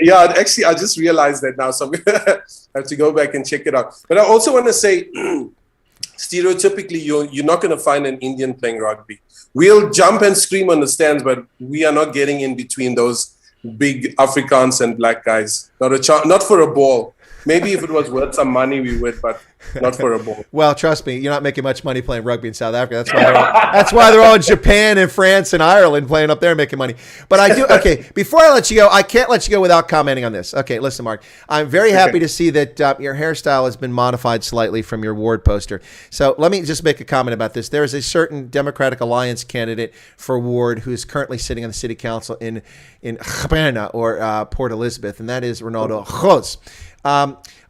Yeah. Actually, I just realized that now, so I'm gonna have to go back and check it out. But I also want to say, stereotypically, you're not going to find an Indian playing rugby. We'll jump and scream on the stands, but we are not getting in between those big Afrikaans and black guys. Not for a ball. Maybe if it was worth some money, we would, but not for a ball. Well, trust me, you're not making much money playing rugby in South Africa. That's why they're all in Japan and France and Ireland playing up there making money. But I do, okay, before I let you go, I can't let you go without commenting on this. Okay, listen, Mark, I'm very happy to see that your hairstyle has been modified slightly from your ward poster. So let me just make a comment about this. There is a certain Democratic Alliance candidate for ward who is currently sitting on the city council in Chapana or Port Elizabeth, and that is Ronaldo Ros.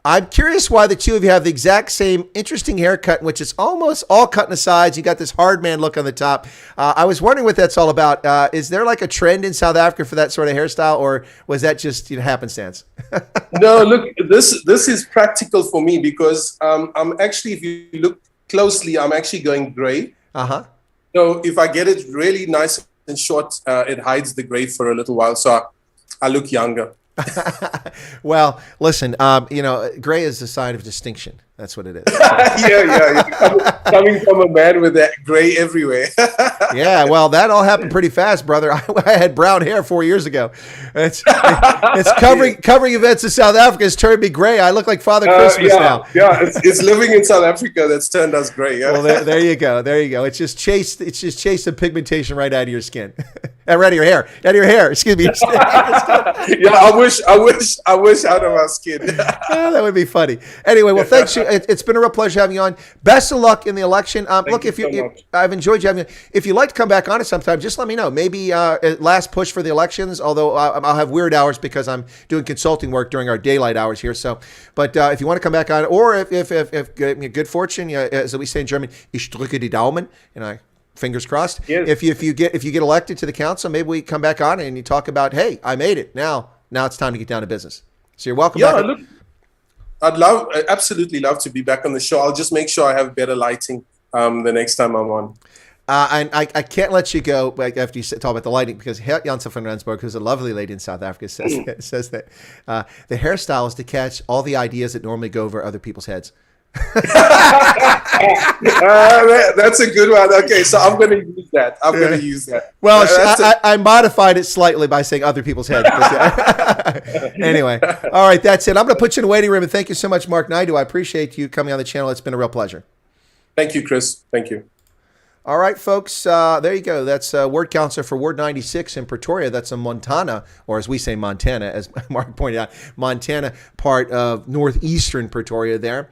I'm curious why the two of you have the exact same interesting haircut, in which it's almost all cut in the sides. You got this hard man look on the top. I was wondering what that's all about. Is there like a trend in South Africa for that sort of hairstyle, or was that just happenstance? No, look, this is practical for me because I'm actually, if you look closely, I'm actually going gray. So if I get it really nice and short, it hides the gray for a little while, so I look younger. Well, listen, gray is a sign of distinction. That's what it is. Yeah. Coming from a man with that gray everywhere. Yeah, well, that all happened pretty fast, brother. I had brown hair 4 years ago. It's covering events in South Africa has turned me gray. I look like Father Christmas now. Yeah, it's living in South Africa that's turned us gray. Yeah. Well, there you go. There you go. It's just chased the pigmentation right out of your skin. Right out of your hair. Out of your hair. Excuse me. Yeah, I wish out of our skin. Yeah, that would be funny. Anyway, well, thanks. It's been a real pleasure having you on. Best of luck in the election. Look, I've enjoyed you having you. If you'd like to come back on it sometime, just let me know. Maybe last push for the elections, although I'll have weird hours because I'm doing consulting work during our daylight hours here. So, but if you want to come back on, or if good fortune, as we say in German, ich drücke die Daumen, fingers crossed. Yes. If you get elected to the council, maybe we come back on and you talk about, hey, I made it. Now it's time to get down to business. So you're welcome back. Look, I'd absolutely love to be back on the show. I'll just make sure I have better lighting the next time I'm on. And I can't let you go after you talk about the lighting, because Janssen van Rensburg, who's a lovely lady in South Africa, says that the hairstyle is to catch all the ideas that normally go over other people's heads. That's a good one. Okay, so I'm going to use that. Well, I modified it slightly by saying other people's heads. Anyway, all right, that's it. I'm going to put you in the waiting room, and thank you so much, Mark Naidoo. I appreciate you coming on the channel. It's been a real pleasure. Thank you, Chris. Thank you. All right, folks, there you go. That's Ward Councillor for Ward 96 in Pretoria. That's a Montana, or as we say, Montana, as Mark pointed out, Montana, part of northeastern Pretoria there,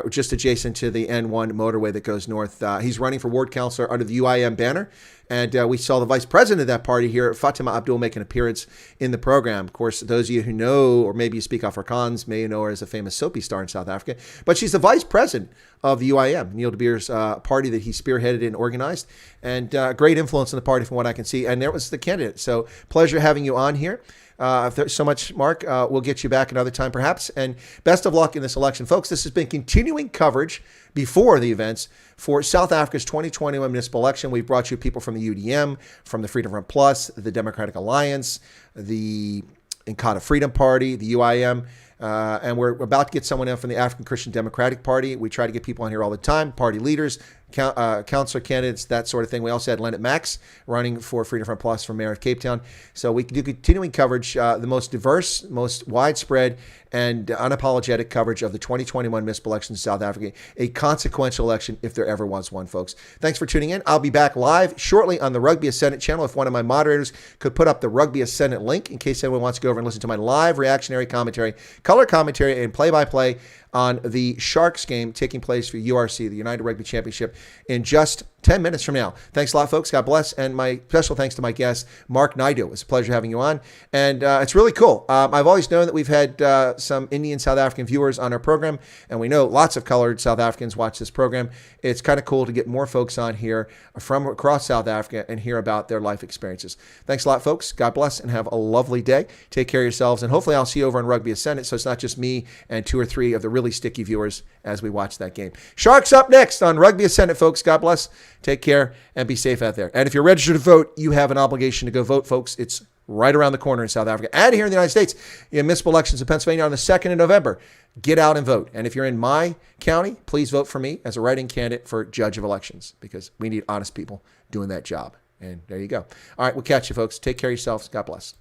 just adjacent to the N1 motorway that goes north. He's running for Ward Councillor under the UIM banner. And we saw the vice president of that party here, Fatima Abdul, make an appearance in the program. Of course, those of you who know, or maybe you speak Afrikaans, may know her as a famous soapy star in South Africa. But she's the vice president of the UIM, Neil de Beer's party that he spearheaded and organized. And great influence in the party from what I can see. And there was the candidate. So pleasure having you on here. If there's so much, Mark, we'll get you back another time perhaps. And best of luck in this election. Folks, this has been continuing coverage before the events for South Africa's 2021 municipal election. We've brought you people from the UDM, from the Freedom Front Plus, the Democratic Alliance, the Inkatha Freedom Party, the UIM, and we're about to get someone in from the African Christian Democratic Party. We try to get people on here all the time, party leaders, councillor candidates, that sort of thing. We also had Leonard Max running for Freedom Front Plus for mayor of Cape Town. So we do continuing coverage, the most diverse, most widespread, and unapologetic coverage of the 2021 municipal election in South Africa, a consequential election if there ever was one, folks. Thanks for tuning in. I'll be back live shortly on the Rugby Ascendant channel. If one of my moderators could put up the Rugby Ascendant link in case anyone wants to go over and listen to my live reactionary commentary, color commentary, and play-by-play on the Sharks game taking place for URC, the United Rugby Championship, in just 10 minutes from now. Thanks a lot, folks. God bless. And my special thanks to my guest, Mark Naidoo. It's a pleasure having you on. And it's really cool. I've always known that we've had some Indian South African viewers on our program, and we know lots of colored South Africans watch this program. It's kind of cool to get more folks on here from across South Africa and hear about their life experiences. Thanks a lot, folks. God bless and have a lovely day. Take care of yourselves. And hopefully I'll see you over on Rugby Ascendant, so it's not just me and 2 or 3 of the really sticky viewers as we watch that game. Sharks up next on Rugby Ascendant, folks. God bless. Take care and be safe out there. And if you're registered to vote, you have an obligation to go vote, folks. It's right around the corner in South Africa and here in the United States. Municipal elections in Pennsylvania on the 2nd of November. Get out and vote. And if you're in my county, please vote for me as a write-in candidate for judge of elections, because we need honest people doing that job. And there you go. All right, we'll catch you, folks. Take care of yourselves. God bless.